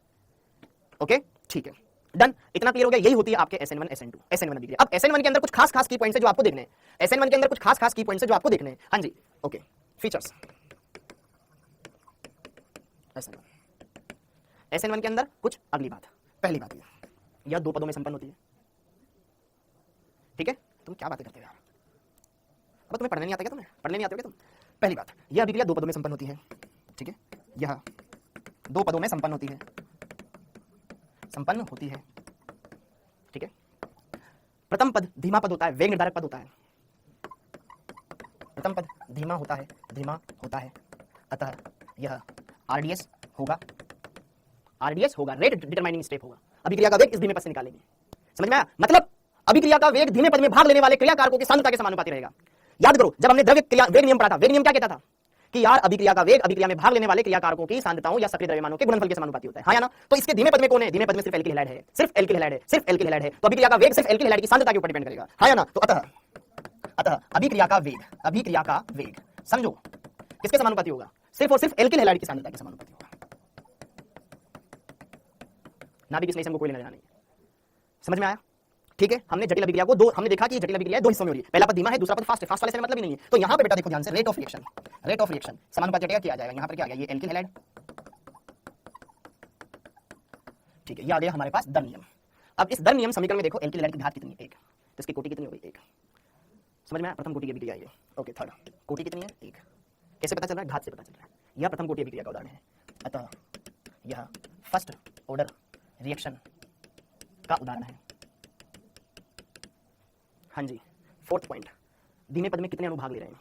ओके ठीक है, डन, इतना क्लियर हो गया। यही होती है आपके SN1 SN2 SN1 अभिक्रिया। अब SN1 के अंदर कुछ खास की पॉइंट्स है जो आपको देखने हैं, SN1 के अंदर कुछ खास की पॉइंट्स है जो आपको देखने हैं। हाँ जी, ओके, फीचर्स SN1 के अंदर कुछ अगली बात, पहली बात यह 2 पदों में संपन्न होती है। ठीक है, तुम क्या बातें करते हो यार, अब तुम्हें पढ़ने नहीं आता क्या? तुम्हें पढ़ने नहीं आते हो क्या तुम? पहली बात, यह अभिक्रिया 2 पदों में संपन्न होती है। ठीक है, यह 2 पदों में संपन्न होती है, संपन्न होती है। ठीक है, प्रथम पद धीमा पद होता है, वेग निर्धारक पद होता है। प्रथम पद धीमा होता है, धीमा होता है, अतः यह RDS होगा, RDS होगा, रेट डिटरमाइनिंग स्टेप होगा। अभिक्रिया का वेग इस धीमे पद से निकालेंगे। समझ में आया? मतलब अभिक्रिया का वेग धीमे पद में भाग लेने वाले क्रियाकारकों की सांद्रता के समानुपाती रहेगा। याद करो, जब हमने द्रव्य क्रिया वेग नियम पढ़ा था, वेग नियम क्या कहता था कि यार अभिक्रिया का वेग अभिक्रिया में भाग लेने वाले क्रियाकारकों की सांद्रताओं या सक्रिय द्रव्यमानों के गुणनफल के समानुपाती होता है। हाँ या ना? तो इसके धीमे पद में कौन है? धीमे पद में सिर्फ एल्किल हैलाइड है, सिर्फ एल्किल हैलाइड है, सिर्फ एल्किल हैलाइड है। तो अभिक्रिया का वेग सिर्फ एल्किल हैलाइड की सांद्रता के ऊपर डिपेंड करेगा। हाँ या ना? तो अतः अभिक्रिया का वेग समझो किसके समानुपाती होगा? सिर्फ और सिर्फ एल्किल हैलाइड की सांद्रता के समानुपाती होगा। नाभिक स्नेह से हमको कोई लेना देना नहीं। समझ में आया? ठीक है, हमने जटिल अभिक्रिया को हमने देखा कि जटिल अभिक्रिया 2 हिस्सों में हो रही है। पहला पद धीमा है, दूसरा पद फास्ट है। फास्ट वाले से मतलब ही नहीं है। तो यहां पे बेटा देखो ध्यान से, रेट ऑफ रिएक्शन समानुपाती जटिल क्या आ जाएगा? यहां पर क्या आ गया? ये एल्किल हैलाइड। ठीक है, ये आ गया हमारे पास दर नियम। अब इस दर नियम समीकरण में देखो एल्किल हैलाइड की घात कितनी है? 1। तो इसकी कोटि कितनी हो गई? 1। समझ में आया? प्रथम कोटि की अभिक्रिया ये। ओके, थर्ड कोटि कितनी है? 1। कैसे पता चल रहा है? घात से पता चल रहा है। यह प्रथम कोटि अभिक्रिया का उदाहरण है, अतः यह फर्स्ट ऑर्डर रिएक्शन का उदाहरण है। हाँ जी, फोर्थ पॉइंट, धीमे पद में कितने अणु भाग ले रहे हैं?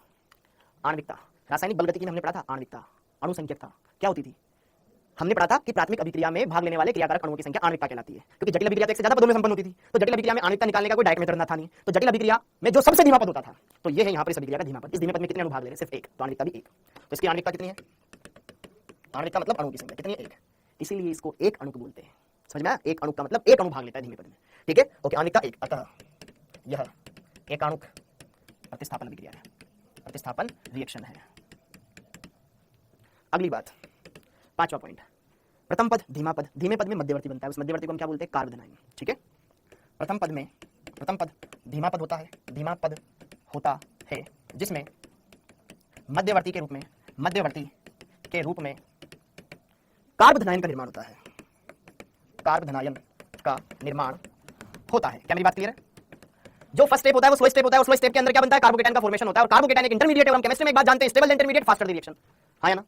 आणविकता। रासायनिक बलगतिकी में हमने पढ़ा था आणविकता, अणु संख्यकता क्या होती थी? हमने पढ़ा था कि प्राथमिक अभिक्रिया में भाग लेने वाले क्रियाकारक अणुओं की संख्या आणविकता कहलाती है, क्योंकि जटिल अभिक्रिया तो एक से ज्यादा पदों में संपन्न होती थी। तो जटिल अभिक्रिया में आणविकता निकालने का कोई डायरेक्ट मेथड था नहीं। तो जटिल अभिक्रिया में जो सबसे धीमा पद होता था, तो ये है यहाँ पर इस अभिक्रिया का धीमा पद। इस धीमे पद में कितने अणु भाग ले रहे हैं? सिर्फ 1। तो आणविकता भी 1। तो इसकी आणविकता कितनी है? आणविकता मतलब अणु की संख्या कितनी है? 1। इसीलिए इसको एक अणु बोलते हैं। समझ में आया? एक अणु का मतलब एक अणु भाग लेता है धीमे पद में। ठीक है, ओके, आणविकता 1, अतः यह एकाणुक प्रतिस्थापन अभिक्रिया है, प्रतिस्थापन रिएक्शन है। अगली बात, 5वां पॉइंट, प्रथम पद धीमा पद, धीमे पद में मध्यवर्ती बनता है। उस मध्यवर्ती को हम क्या बोलते हैं? कार्बोधनाइन। ठीक है, प्रथम पद धीमा पद होता है, धीमा पद होता है जिसमें मध्यवर्ती के रूप में कार्बोधनाइन का निर्माण होता है, कार्बोधनाइन का निर्माण होता है। क्या मेरी बात क्लियर है? जो फर्स्ट स्टेप होता है वो स्लो स्टेप होता है, और स्लो स्टेप के अंदर क्या बनता है? कार्बोकेटाइन का फॉर्मेशन होता है। और कार्बोकेटाइन एक इंटरमीडिएट है, और हम केमिस्ट्री में एक बात जानते हैं, stable intermediate, faster the reaction. हाँ या ना?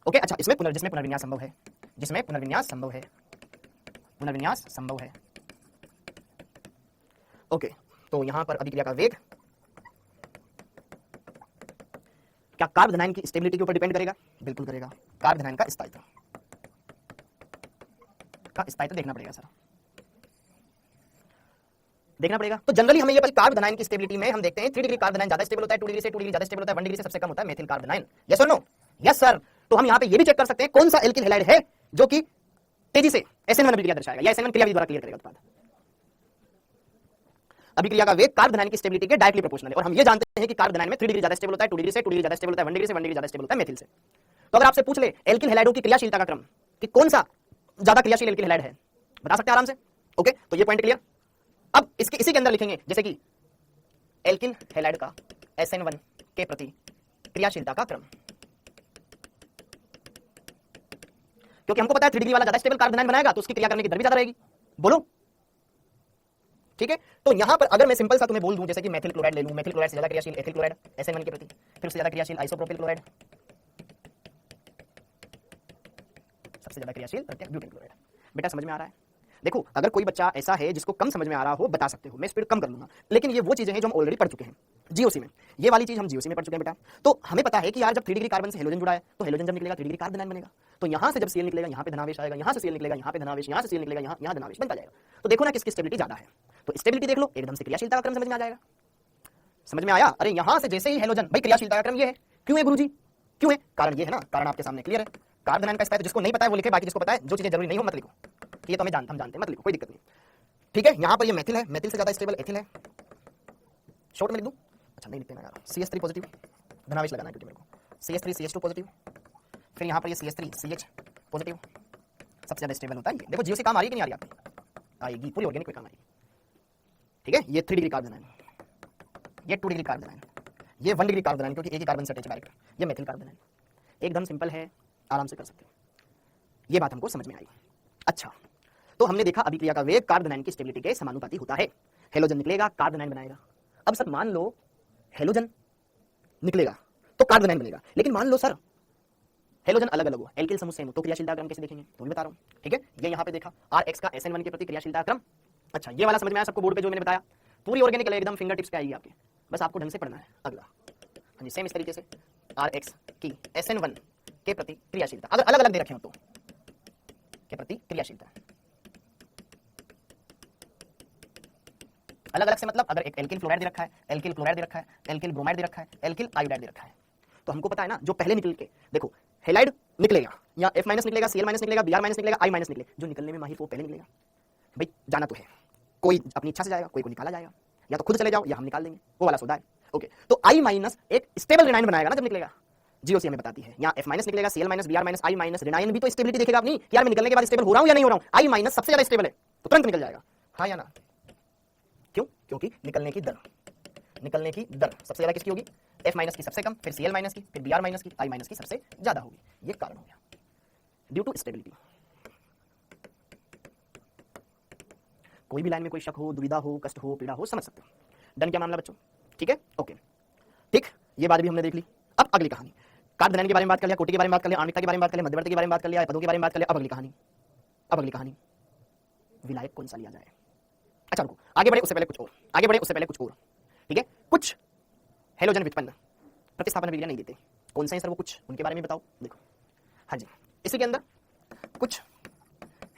ओके, अच्छा, इसमें पुनर्विन्यास संभव है, जिसमें पुनर्विन्यास संभव है। ओके, तो यहां पर अभिक्रिया का वेग क्या कार्बोधनाइन की स्टेबिलिटी के ऊपर डिपेंड करेगा? बिल्कुल करेगा। कार्बोधनाइन का स्थायित्व देखना पड़ेगा सर, देखना पड़ेगा। तो जनरली हमें ये कार्बोधनाइन की स्टेबिलिटी में हम देखते हैं 3 डिग्री कार्बोधनाइन ज्यादा स्टेबल होता है, 2 डिग्री से 2 डिग्री ज्यादा स्टेबल होता है, 1 डिग्री से सबसे कम होता है मेथिल कार्बोनाइन। यस और नो? Yes sir. तो हम यहाँ पे ये भी चेक कर सकते हैं कौन सा एल्किल हैलाइड है जो कि तेजी से SN1 अभिक्रिया दर्शाएगा, या SN1 क्रिया विधि द्वारा क्लियर करेगा उत्पाद। अभिक्रिया का वेग कार्बोधनाइन की स्टेबिलिटी के डायरेक्टली प्रोपोर्शनल है। और हम ये जानते हैं कि कार्बोधनाइन में 3 डिग्री ज्यादा स्टेबल होता है, 2 डिग्री से 2 डिग्री ज्यादा स्टेबल होता है, 1 डिग्री से 1 डिग्री ज्यादा स्टेबल होता है मेथिल से। तो अगर आपसे पूछ ले एल्किल हैलाइडों की क्रियाशीलता का क्रम कि कौन सा ज्यादा क्रियाशील एल्किल हैलाइड है, बता सकते हैं आराम से। ओके, तो ये पॉइंट क्लियर। अब इसी के अंदर लिखेंगे जैसे कि एल्किल हैलाइड का SN1 के प्रति क्रियाशीलता का क्रम, क्योंकि हमको पता है 3 डिग्री वाला ज्यादा स्टेबल कार्बोनाइन बनाएगा तो उसकी क्रिया करने की दर भी ज्यादा रहेगी। बोलो, ठीक है। तो यहां पर अगर मैं सिंपल सा तुम्हें बोल दूं जैसे कि मेथिल क्लोराइड ले लूं, मेथिल क्लोराइड से ज्यादा क्रियाशील एथिल क्लोराइड SN1 के प्रति, फिर उससे ज्यादा क्रियाशील आइसोप्रोपिल क्लोराइड, सबसे ज्यादा क्रियाशील ब्यूटेन क्लोराइड। बेटा समझ में आ रहा है? देखो, अगर कोई बच्चा ऐसा है जिसको कम समझ में आ रहा हो बता सकते हो, मैं स्पीड कम कर लूंगा, लेकिन ये वो चीजें हैं जो हम ऑलरेडी पढ़ चुके हैं जीओसी में। ये वाली चीज हम जीओसी में पढ़ चुके हैं बेटा। तो हमें पता है कि यार जब 3 डिग्री कार्बन से हेलोजन जुड़ा है तो हेलोजन जब निकलेगा 3 डिग्री कार्बोनाइन बनेगा। तो यहां से जब सीएल निकलेगा यहाँ पे धनावेश आएगा, यहाँ से सीएल निकलेगा यहाँ पे धनावेश, यहाँ से सीएल निकलेगा यहाँ धनावेश बनता जाएगा। तो देखो ना किसकी स्टेबिलिटी ज्यादा है। तो स्टेबिलिटी देख लो, एकदम से क्रियाशीलता का क्रम समझ में आ जाएगा। समझ में आया? अरे यहां से जैसे ही हेलोजन, भाई क्रियाशीलता का क्रम ये है। क्यों है गुरुजी? क्यों है? कारण ये है ना, कारण आपके सामने क्लियर है। कार्बोनाइन का स्थायित्व जिसको नहीं पता है वो लिखे, बाकी जिसको पता है, जो चीजें जरूरी नहीं हो मत लिखो। ये तो हम जानते हैं, मत लिखो, कोई दिक्कत नहीं। ठीक है, यहां पर ये मेथिल है, मेथिल से ज्यादा स्टेबल एथिल है। शॉर्ट में लिख दूं? अच्छा नहीं लिखते ना यार। CH3 पॉजिटिव, धनावेश लगाना है क्योंकि मेरे को। CH3 CH2 पॉजिटिव, फिर यहां पर ये CH3 CH पॉजिटिव, सबसे ज्यादा स्टेबल होता है ये। देखो जीओसी काम आ रही है कि नहीं आ रही आपको? आएगी, पूरी ऑर्गेनिक में काम आएगी। ठीक है, ये 3 डिग्री कार्बन आयन, ये 2 डिग्री कार्बन आयन, ये 1 डिग्री कार्बन आयन, क्योंकि एक ही कार्बन से अटैच डायरेक्ट, ये मेथिल कार्बन आयन। एकदम सिंपल है, आराम से कर सकते हो, ये बात हमको समझ में आई। अच्छा, तो हमने देखा अभिक्रिया का वेग कार्बन आयन की स्टेबिलिटी के समानुपाती होता है। हेलोजन निकलेगा, कार्बन आयन बनाएगा। अब सर मान लो हेलोजन निकलेगा तो कार्बन आयन बनेगा, लेकिन मान लो सर हेलोजन अलग अलग हो, एल्किल समूह सेम हो, तो क्रियाशीलता क्रम कैसे देखेंगे, तो भी बता रहा हूं। ठीक है, ये यहां पे देखा Rx का SN1 के प्रति क्रियाशीलता क्रम। अच्छा, ये वाला समझ में आया सबको बोर्ड पे जो मैंने बताया, पूरी ऑर्गेनिक एकदम फिंगर टिप्स पे आएगी आपके, बस आपको ढंग से पढ़ना है। अगला हाँ जी, सेम इस तरीके से Rx की SN1 के प्रति क्रियाशीलता, अगर अलग अलग दे रखे हो तो के प्रति क्रियाशीलता, अलग अलग से मतलब अगर एक एल्किल फ्लोराइड दे रखा है, एल्किल क्लोराइड दे रखा है, एल्किल ब्रोमाइड दे रखा है, एल्किल आयोडाइड दे रखा है, तो हमको पता है ना जो पहले निकल के देखो हेलाइड निकलेगा या F- निकलेगा, Cl- निकलेगा, Br- निकलेगा, I- निकलेगा, जो निकलने में माहिर वो पहले निकलेगा। भाई जाना तो है, कोई अपनी इच्छा से जाएगा, कोई को निकाला जाएगा, या तो खुद चले जाओ या हम निकाल देंगे, वो वाला सौदा है। ओके, तो I- एक स्टेबल रेनाइन बनाएगा ना जब निकलेगा, जीओसी हमें बताती है। यहाँ F- निकलेगा, Cl-, Br-, I- रेनाइन भी तो स्टेबिलिटी देखेगा अपनी, यार मैं निकलने के बाद स्टेबल हो रहा हूँ या नहीं हो रहा हूँ। I- सबसे ज्यादा स्टेबल है तो तुरंत निकल जाएगा, हाँ या ना? क्यों? क्योंकि निकलने की दर सबसे ज्यादा किसकी होगी? F- की सबसे कम, फिर Cl- की, फिर Br- की, I- की सबसे ज्यादा होगी। ये कारण हो गया ड्यू टू स्टेबिलिटी। कोई भी लाइन में कोई शक हो, दुविधा हो, कष्ट हो, पीड़ा हो, समझ सकते हो। डन क्या मामला बच्चों? ठीक है, ओके, ठीक, ये बात भी हमने देख ली। अब अगली कहानी, कार्बन के बारे में बात कर लिया, कोटि के बारे में बात कर लिया, आणविकता के बारे में बात कर लिया, मध्यवर्ती के बारे में बात कर लिया, पदों के बारे में बात कर लिया। अब अगली कहानी विलायक कौन सा लिया जाए? अच्छा रुको, आगे बढ़े उससे पहले कुछ और, ठीक है, कुछ हेलोजन व्युत्पन्न प्रतिस्थापन अभिक्रिया नहीं देते, कौन से हैं सर वो कुछ, उनके बारे में बताओ। देखो हाँ जी, इसी के अंदर कुछ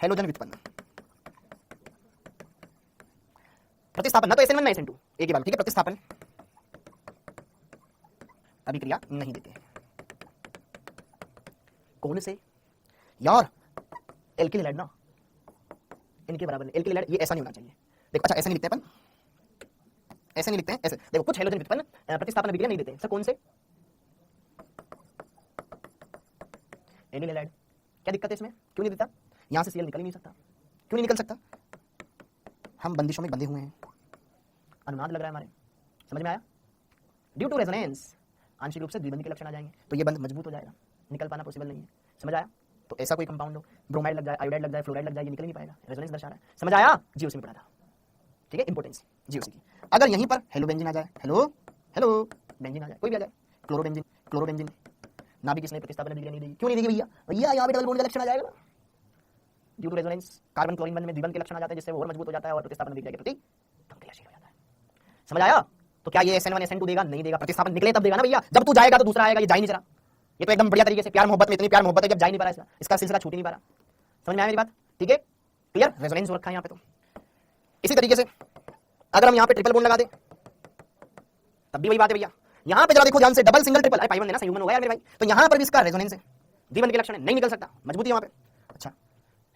हेलोजन व्युत्पन्न प्रतिस्थापन, ना तो SN1 ना SN2, एक ही बात, ठीक है, प्रतिस्थापन अभिक्रिया नहीं देते। कौन से यार? एल्किल हैलाइड ना, इनके बराबर नहीं, एल्किल हैलाइड ये ऐसा नहीं होना चाहिए। देखो अच्छा, ऐसे नहीं लिखते अपन, ऐसे नहीं लिखते हैं, ऐसे देखो, कुछ हेलोजन व्युत्पन्न प्रतिस्थापन अभिक्रिया नहीं देते सर, कौन से? एनिल हैलाइड। क्या दिक्कत है इसमें, क्यों नहीं देता? यहां से Cl निकल ही नहीं सकता, क्यों नहीं निकल सकता? हम बंदिशों में बंधे हुए हैं, अनुनाद लग रहा है हमारे, समझ में आया? ड्यू टू रेजोनेंस आंशिक रूप से द्विबंधी के लक्षण आ जाएंगे, तो ये बंध मजबूत हो जाएगा, निकल पाना पॉसिबल नहीं है। समझ आया? तो ऐसा कोई कंपाउंड हो, ब्रोमाइड लग जाए, आयोडाइड लग जाए, फ्लोराइड लग जाए, ये निकल नहीं पाएगा, रेजोनेंस दर्शा रहा है। समझ आया? जीओसी में पढ़ा था, ठीक है, इंपोर्टेंस जीओसी की। अगर यहीं पर हेलो बेंजीन आ जाए, हेलो बेंजीन आ जाए, कोई भी आ जाए, क्लोरोबेंजीन, ना भी किसने प्रतिस्थापन अभिक्रिया नहीं देगी, क्यों नहीं देगी भैया? भैया यहाँ पे डबल बॉन्ड का लक्षण आ जाएगा, due to resonance carbon chlorine बंध में द्विबंध के लक्षण आ जाते हैं, जिससे वो और मजबूत हो जाता है और प्रतिस्थापन अभिक्रिया के प्रति क्रियाशील हो जाता है। समझ आया? तो क्या ये SN1 SN2 देगा? नहीं देगा, प्रतिस्थापन निकले तब देगा ना भैया, जब तू जाएगा तो दूसरा आएगा, ये जा ही नहीं चला। ये तो एकदम बढ़िया तरीके से प्यार मोहब्बत में, इतनी प्यार मोहब्बत है जब जा ही नहीं पा रहा, इसका सिलसिला छूट ही नहीं पा रहा। समझ में आया मेरी बात? ठीक है, क्लियर, रेजोनेंस हो रखा है यहाँ पे। तो इसी तरीके से अगर हम यहाँ पे ट्रिपल बॉन्ड लगा दे तब भी वही बात है भैया। यहाँ पे जरा देखो ध्यान से, डबल सिंगल ट्रिपल, पाई वन देना, संयुग्मन हो गया मेरे भाई, तो यहाँ पर भी इसका रेजोनेंस है, द्विबंध के लक्षण है, नहीं निकल सकता, मजबूती है वहां पे। अच्छा,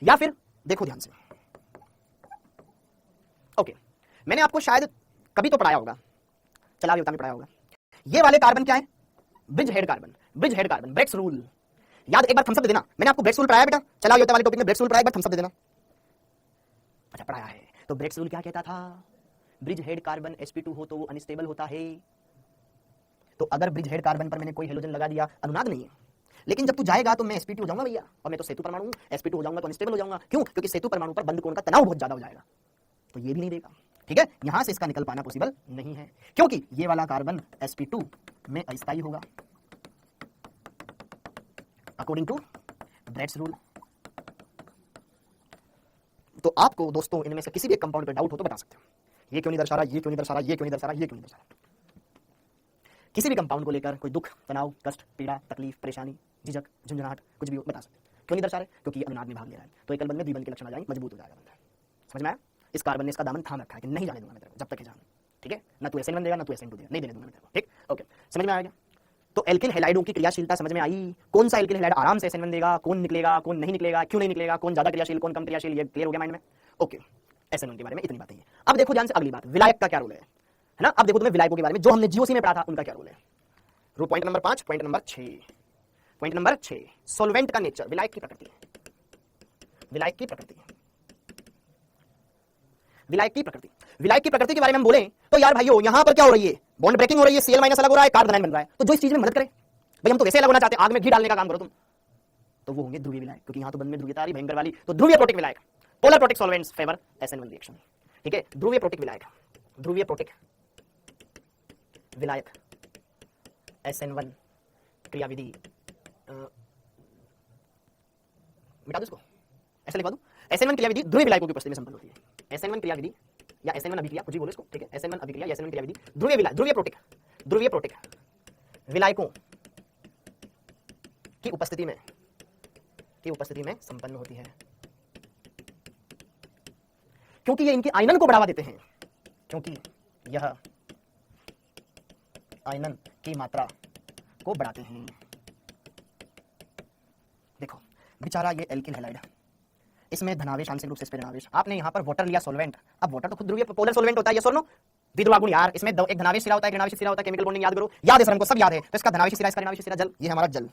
या फिर देखो ध्यान से, ओके, मैंने आपको शायद कभी तो पढ़ाया होगा, चला में पढ़ाया होगा, ये वाले कार्बन क्या है? Bridge head carbon, breaks rule. याद, एक बार थम्स अप दे देना, मैंने आपको ब्रेक्स रूल पढ़ाया बेटा, चला वाले टॉपिक में ब्रेक्स रूल पढ़ाया, एक बार थम्स अप दे देना। अच्छा पढ़ाया है, तो ब्रेक्स रूल क्या कहता था? ब्रिज हेड कार्बन sp2 हो तो वो अनस्टेबल होता है। तो अगर ब्रिज हेड कार्बन पर मैंने कोई हेलोजन लगा दिया, अनुनाद नहीं है, लेकिन जब तू जाएगा तो मैं sp2 हो जाऊंगा भैया, और मैं तो सेतु परमाणु हूं, sp2 हो जाऊंगा तो अनस्टेबल हो जाऊंगा। क्यों? क्योंकि सेतु परमाणु पर बंद कोण का तनाव बहुत ज्यादा हो जाएगा, तो ये भी नहीं देगा। ठीक है, यहां से इसका निकल पाना पॉसिबल नहीं है, क्योंकि ये वाला कार्बन sp2 में अस्थायी होगा अकॉर्डिंग टू ब्रेड्स रूल। तो आपको दोस्तों इनमें से किसी भी कंपाउंड पे डाउट हो तो बता सकते हो, ये क्यों नहीं दर्शा रहा, ये क्यों नहीं दर्शा रहा, ये क्यों नहीं दर्शा रहा, ये क्यों नहीं दर्शा रहा। किसी भी कंपाउंड को लेकर कोई दुख, तनाव, कष्ट, पीड़ा, तकलीफ, परेशानी, झिझक, झुंझुनाहट कुछ भी हो बता सकते हो। क्यों नहीं दर्शा रहे? क्योंकि अनुनाद में भाग ले रहा है, तो एकल बंध में द्विबंध के लक्षण आ जाएंगे, मजबूत हो जाएगा बंधा। समझ में आया? इस कार्बन ने इसका दामन थाम रखा है कि नहीं जाने दूंगा मैं तेरे को जब तक है जान। ठीक है, ना तू SN1 देगा ना तू SN2 देगा, नहीं देने दूंगा मैं तेरे को। ठीक, ओके, समझ में आ गया? तो एल्किल हैलाइडों की क्रियाशीलता समझ में आई, कौन सा एल्किल हैलाइड आराम से SN1 देगा, कौन निकलेगा, कौन नहीं निकलेगा, क्यों नहीं निकलेगा, कौन ज्यादा क्रियाशील, कौन कम क्रियाशील, ये क्लियर हो गया माइंड में? ओके, SN1 के बारे में इतनी बातें हैं। अब देखो ध्यान से अगली बात, विलायक का क्या रोल है ना? अब देखो तुम्हें विलायकों के बारे में जो हमने जीओसी में पढ़ा था उनका क्या रोल है। रो point number 5, point number 6, solvent का नेचर, विलायक की प्रकृति। विलायक की प्रकृति। विलायक की प्रकृति के बारे में हम बोले तो यार भाइयों यहां पर क्या हो रही है, बॉन्ड ब्रेकिंग हो रही है, Cl- अलग हो रहा है, कार्बन आयन बन रहा है, तो जो इस चीज में मदद करे, भाई हम तो वैसे अलग होना चाहते हैं, आग में घी डालने का काम करो तुम, तो वो होंगे ध्रुवीय विलायक, क्योंकि यहां तो बंद में ध्रुवीयता आ रही भयंकर वाली, तो ध्रुवीय प्रोटिक विलायक, polar protic solvents favour SN1 reaction. ठीक है, ध्रुवीय प्रोटिक विलायक, ध्रुवीय प्रोटिक विलायक SN1 क्रियाविधि, मिटा दो इसको, ऐसे लिखवा दो, SN1 क्रियाविधि ध्रुवीय विलायकों की उपस्थिति में संपन्न होती है। SN1 क्रियाविधि या SN1 अभिक्रिया, कुछ भी बोलो इसको, ठीक है, SN1 अभिक्रिया या SN1 क्रियाविधि ध्रुवीय विलायक, ध्रुवीय प्रोटिक विलायकों की उपस्थिति में संपन्न होती है, क्योंकि ये इनके आयनन को बढ़ावा देते हैं, क्योंकि यह आयनन की मात्रा को बढ़ाते हैं। देखो बेचारा ये एल्किल हैलाइड, इसमें धनावेश आंशिक रूप से इस पे ऋणावेश, आपने यहां पर वाटर लिया सॉल्वेंट, अब वाटर तो खुद ध्रुवीय पोलर सॉल्वेंट होता है, यस और नो, द्विध्रुवा गुण यार, इसमें एक धनावेश सिरा होता है, एक ऋणावेश सिरा होता है, केमिकल बॉन्डिंग याद करो, याद है सर हमको, सब याद है, तो इसका धनावेश सिरा, इसका ऋणावेश सिरा जल, ये हमारा जल।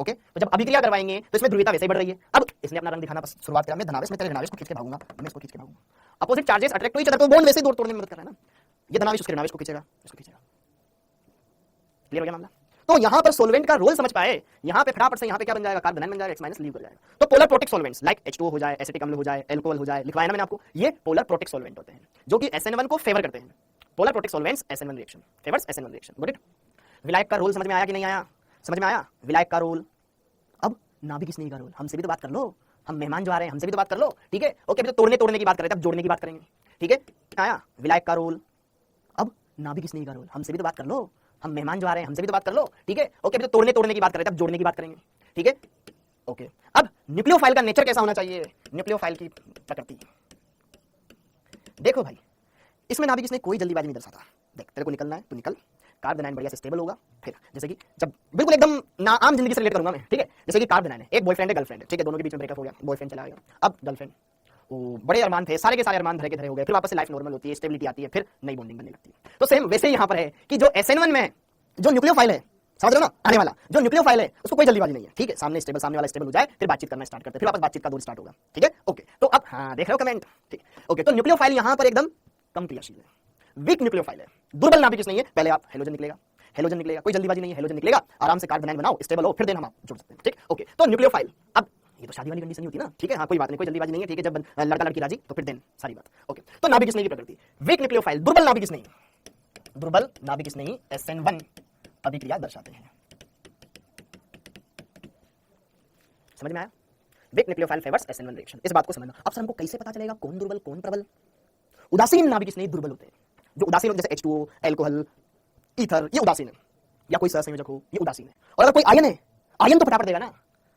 ओके, तो जब अभिक्रिया करवाएंगे तो इसमें ध्रुवीयता वैसे ही बढ़ रही है। अब इसने अपना रंग दिखाना शुरुआत किया, मैं धनावेश में तेरे ऋणावेश को खींच के भागूंगा, मैं इसको खींच के भागूंगा, opposite charges attract to each other, तो बॉन्ड वैसे ही तोड़ने में मदद कर रहा है ना, ये धनावेश उसके ऋणावेश को खींचेगा, इसको खींचेगा। क्लियर हो गया मामला? तो यहां पर सॉल्वेंट का रोल समझ पाए, यहां पे फटाफट से यहां पे क्या बन जाएगा, कार्बन आयन बन जाएगा, X- लीव कर जाएगा, तो polar protic solvents like H2O हो जाए, एसिटिक अम्ल हो जाए, एल्कोहल हो जाए, लिखवाया ना मैंने आपको, ये पोलर प्रोटिक सॉल्वेंट होते हैं जो कि SN1 को फेवर करते हैं। Polar protic solvents SN1 reaction favours SN1 reaction, got it? विलायक का रोल समझ में आया कि नहीं आया? समझ में आया विलायक का रोल। अब नाभिक स्नेही का रोल, हमसे भी तो बात कर लो, हम मेहमान जो आ रहे हैं हमसे भी तो बात कर लो, ठीक है? ओके, अभी तो तोड़ने की बात कर रहे थे, अब जोड़ने की बात करेंगे, ठीक है? आया विलायक का रोल। अब नाभिक स्नेही का रोल, हमसे भी तो बात कर लो, हम मेहमान जो आ रहे हैं हमसे भी तो बात कर लो, ठीक है? ओके, अभी तो तोड़ने की बात कर रहे थे, अब जोड़ने की बात करेंगे, ठीक है? ओके, अब न्यूक्लियोफाइल का नेचर कैसा होना चाहिए, न्यूक्लियोफाइल की प्रकृति देखो भाई, इसमें नाभिक इसने कोई जल्दीबाजी नहीं दर्शाता, देख तेरे को निकलना है तो निकल, कार्बन आयन बढ़िया से स्टेबल होगा, फिर जैसे कि जब बिल्कुल एकदम ना आम जिंदगी से रिलेट करूंगा मैं, ठीक है? जैसे कि कार्बन आयन है, एक बॉयफ्रेंड है गर्लफ्रेंड है, ठीक है, दोनों के बीच में ब्रेकअप हो गया, बॉयफ्रेंड चला गया, अब गर्लफ्रेंड, वो बड़े अरमान थे, सारे के सारे अरमान धरे के धरे हो गए, फिर वापस से लाइफ नॉर्मल होती है, स्टेबिलिटी आती है, फिर नई बॉन्डिंग बनने लगती है। तो सेम वैसे ही यहां पर है कि जो SN1 में जो न्यूक्लियोफाइल है, समझ रहे हो ना, आने वाला जो न्यूक्लियोफाइल है उसको कोई जल्दीबाजी नहीं है, ठीक है? सामने वाला स्टेबल हो जाए, फिर बातचीत करना स्टार्ट करते हैं, फिर वापस बातचीत का दौर स्टार्ट होगा, ठीक है? ओके, तो अब हाँ देख रहे हो कमेंट, ठीक, ओके, तो न्यूक्लियोफाइल यहां पर एकदम कम क्रियाशील है, वीक न्यूक्लियोफाइल है, दुर्बल नाभिक किस नहीं है, पहले आप हेलोजन निकलेगा, कोई जल्दीबाजी नहीं है, हेलोजन निकलेगा, आराम से कार्बन आयन बनाओ, स्टेबल हो, फिर देन हम आप जोड़ सकते हैं, ठीक? ओके, तो न्यूक्लियोफाइल, अब ये तो शादी वाली कंडीशन नहीं होती ना, ठीक है? हाँ कोई बात नहीं, कोई जल्दीबाजी नहीं है, ठीक है? जब लड़का लड़की राजी तो फिर देन सारी बात, ओके। तो नाभिक किस नहीं की प्रकृति, वीक न्यूक्लियोफाइल, दुर्बल नाभिक किस नहीं, SN1 अभिक्रिया दर्शाते हैं, समझ में आया? Weak nucleophile favours SN1 reaction, इस बात को समझना। अब सर हमको कैसे पता चलेगा कौन दुर्बल कौन प्रबल? उदासीन नाभिक स्नेही दुर्बल होते हैं, जो उदासीन होते हैं जैसे H2O, अल्कोहल, ईथर, ये उदासीन है, या कोई सहसंयोजक हो ये उदासीन है। और अगर कोई आयन है, आयन तो फटाफट देगा ना,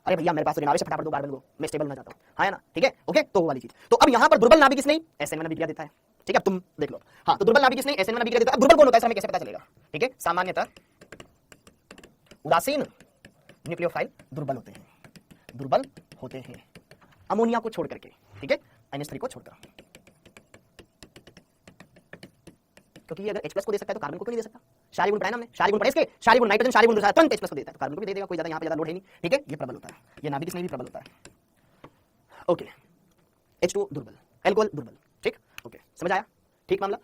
अरे भैया मेरे पास तो ऋणावेश है, फटाफट दो कार्बन को, मैं स्टेबल होना चाहता हूं, हाँ ना, ठीक है? ओके, तो वो वाली चीज। तो अब यहां पर दुर्बल नाभिक स्नेही SN1 अभिक्रिया देता है, ठीक है? तुम देख लो, हाँ, तो दुर्बल नाभिक स्नेही SN1 अभिक्रिया देता है। अब दुर्बल कौन होता है हमें कैसे पता चलेगा, ठीक है? सामान्यतः उदासीन न्यूक्लियोफाइल दुर्बल होते हैं, अमोनिया को छोड़ करके, ठीक है? NH3 को छोड़कर, क्योंकि ये अगर H+ को दे सकता है तो कार्बन को क्यों नहीं दे सकता? क्षारीय गुण पढ़ा ना हमने, क्षारीय गुण पढ़े इसके, क्षारीय गुण नाइट्रोजन, क्षारीय गुण दूसरा तुरंत H+ को देता है, तो कार्बन को भी दे देगा, कोई ज्यादा यहां पे ज्यादा लोड है नहीं, ठीक है? ये प्रबल होता है, ये नाभिक इसमें भी प्रबल होता है, ओके। H2 दुर्बल, अल्कोहल दुर्बल, ठीक? ओके, समझ आया? ठीक मामला।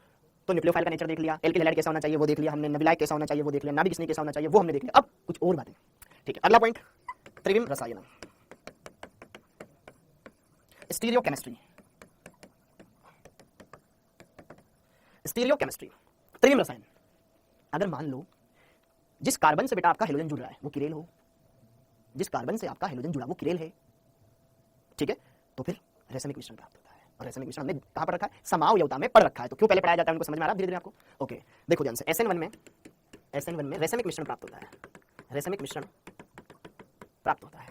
तो न्यूक्लियोफाइल का नेचर देख लिया, एल्किल हैलाइड कैसा होना चाहिए वो देख लिया हमने, विलायक कैसा होना चाहिए वो देख लिया, नाभिक स्नेही कैसा होना चाहिए वो हमने देख लिया। अब कुछ और बातें, ठीक है? अगला पॉइंट, त्रिविम रसायन, स्टीरियोकेमिस्ट्री, त्रिविम रसायन। अगर मान लो जिस कार्बन से बेटा आपका हेलोजन जुड़ रहा है वो किरेल हो, जिस कार्बन से आपका हेलोजन जुड़ा वो किरेल है, ठीक है? तो फिर रासायनिक मिश्रण प्राप्त होता है, और रासायनिक मिश्रण हमने कहां पर रखा है, समावयवता में पढ़ रखा है। तो क्यों पहले पढ़ाया जाता है उनको समझ में आ रहा है धीरे धीरे आपको? ओके, देखो ध्यान से, SN1 में रासायनिक मिश्रण प्राप्त होता है, रासायनिक मिश्रण प्राप्त होता है,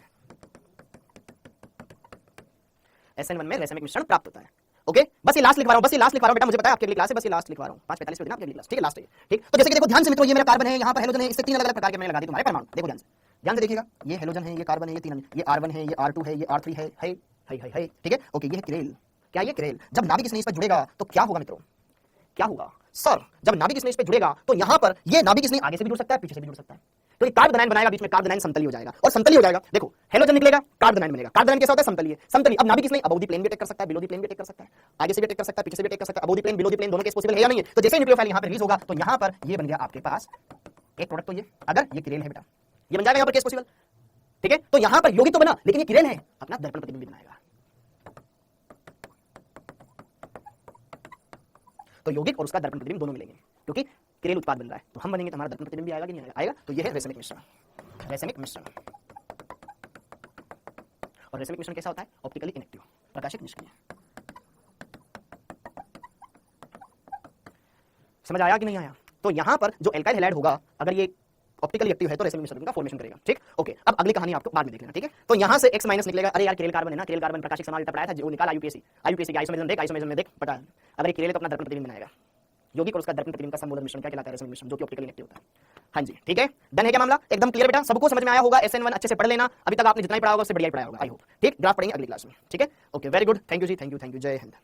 SN1 में रासायनिक मिश्रण प्राप्त होता है, ओके? बस ये लास्ट लिखवा रहा हूं, बेटा, मुझे पता है आपकी अगली क्लास है, बस ये लास्ट लिखवा रहा हूं, 5:45 पे देना आपकी अगली क्लास, ठीक है? लास्ट है, ठीक? तो जैसे कि देखो ध्यान से मित्रों, ये मेरा कार्बन है, यहां पर हेलोजन है, इससे 3 अलग-अलग प्रकार के मैंने लगा दिए तुम्हारे परमाणु, देखो ध्यान से देखिएगा, ये हेलोजन है, ये कार्बन है, ये 3, ये R1 है, ये R2 है, ये R3 है, ठीक है? ओके, ये है किरेल, क्या ये किरेल? जब नाभिक स्नेही इस पर जुड़ेगा तो क्या होगा मित्रों, क्या होगा सर? जब नाभिक स्नेही इस पर जुड़ेगा तो यहां पर ये नाभिक स्नेही आगे से भी जुड़ सकता है, पीछे से भी जुड़ सकता है, तो ये कार्बोनाइन बनाएगा, बीच में कार्बोनाइन समतली हो जाएगा, और समतली हो जाएगा, देखो हेलोजन निकलेगा, कार्बोनाइन बनेगा। कार्बोनाइन कैसा होता है? समतली है। समतली, अब नाभिक इसमें अबोव द प्लेन भी अटैक कर सकता है, बिलो द प्लेन भी अटैक कर सकता है, आगे से भी अटैक कर सकता है, पीछे से भी अटैक कर सकता है। Above the plane, below the plane दोनों केस पॉसिबल है या नहीं है? तो जैसे न्यूक्लियोफाइल यहां पर रिलीज होगा तो यहां पर ये बन गया आपके पास एक प्रोडक्ट, तो ये अगर ये किरेन है बेटा, ये बन जाएगा यहां पर केस पॉसिबल, ठीक है। तो यहां पर यौगिक तो बना, लेकिन ये किरेन है, अपना दर्पण प्रतिबिंब बनाएगा। तो यौगिक और उसका दर्पण प्रतिबिंब दोनों मिलेंगे, क्योंकि किरेल उत्पाद बन रहा है, तो हम बनेंगे तो हमारा दर्पण प्रतिबिंब भी आएगा कि नहीं आएगा? तो ये है रेसमिक मिश्रण। रेसमिक मिश्रण, और रेसमिक मिश्रण कैसा होता है? ऑप्टिकली इनेक्टिव, प्रकाशिक निष्क्रिय। समझ आया कि नहीं आया? तो यहां पर जो एल्काइल हैलाइड होगा, अगर ये ऑप्टिकली एक्टिव है तो रेसमिक मिश्रण का फॉर्मेशन करेगा, ठीक। ओके, अब अगली कहानी आपको बाद में देख लेना, ठीक है। तो यहां से X माइनस निकलेगा, अरे यार किरेल कार्बन है ना, किरेल कार्बन प्रकाशिक समाज पढ़ाया था, जो निकाल आईयूपीएससी की आइसोमेरिज्म देख, आइसोमेरिज्म में देख पता है। अगर ये किरेल तो अपना दर्पण प्रतिबिंब बनाएगा, यौगिक और उसका दर्पण प्रतिबिंब का संबोधन मिश्रण क्या कहलाता है? रेसमिक मिश्रण, जो कि ऑप्टिकली इनेक्टिव होता है। हाँ जी, ठीक है, डन है क्या मामला? एकदम क्लियर बेटा, सबको समझ में आया होगा? SN1 अच्छे से पढ़ लेना, अभी तक आपने जितना ही पढ़ा होगा उससे बढ़िया ही पढ़ाया होगा, आई होप, ठीक। ग्राफ पढ़ेंगे अगली क्लास में, ठीक है। Okay, very good, thank you जी, थैंक यू, जय हिंद।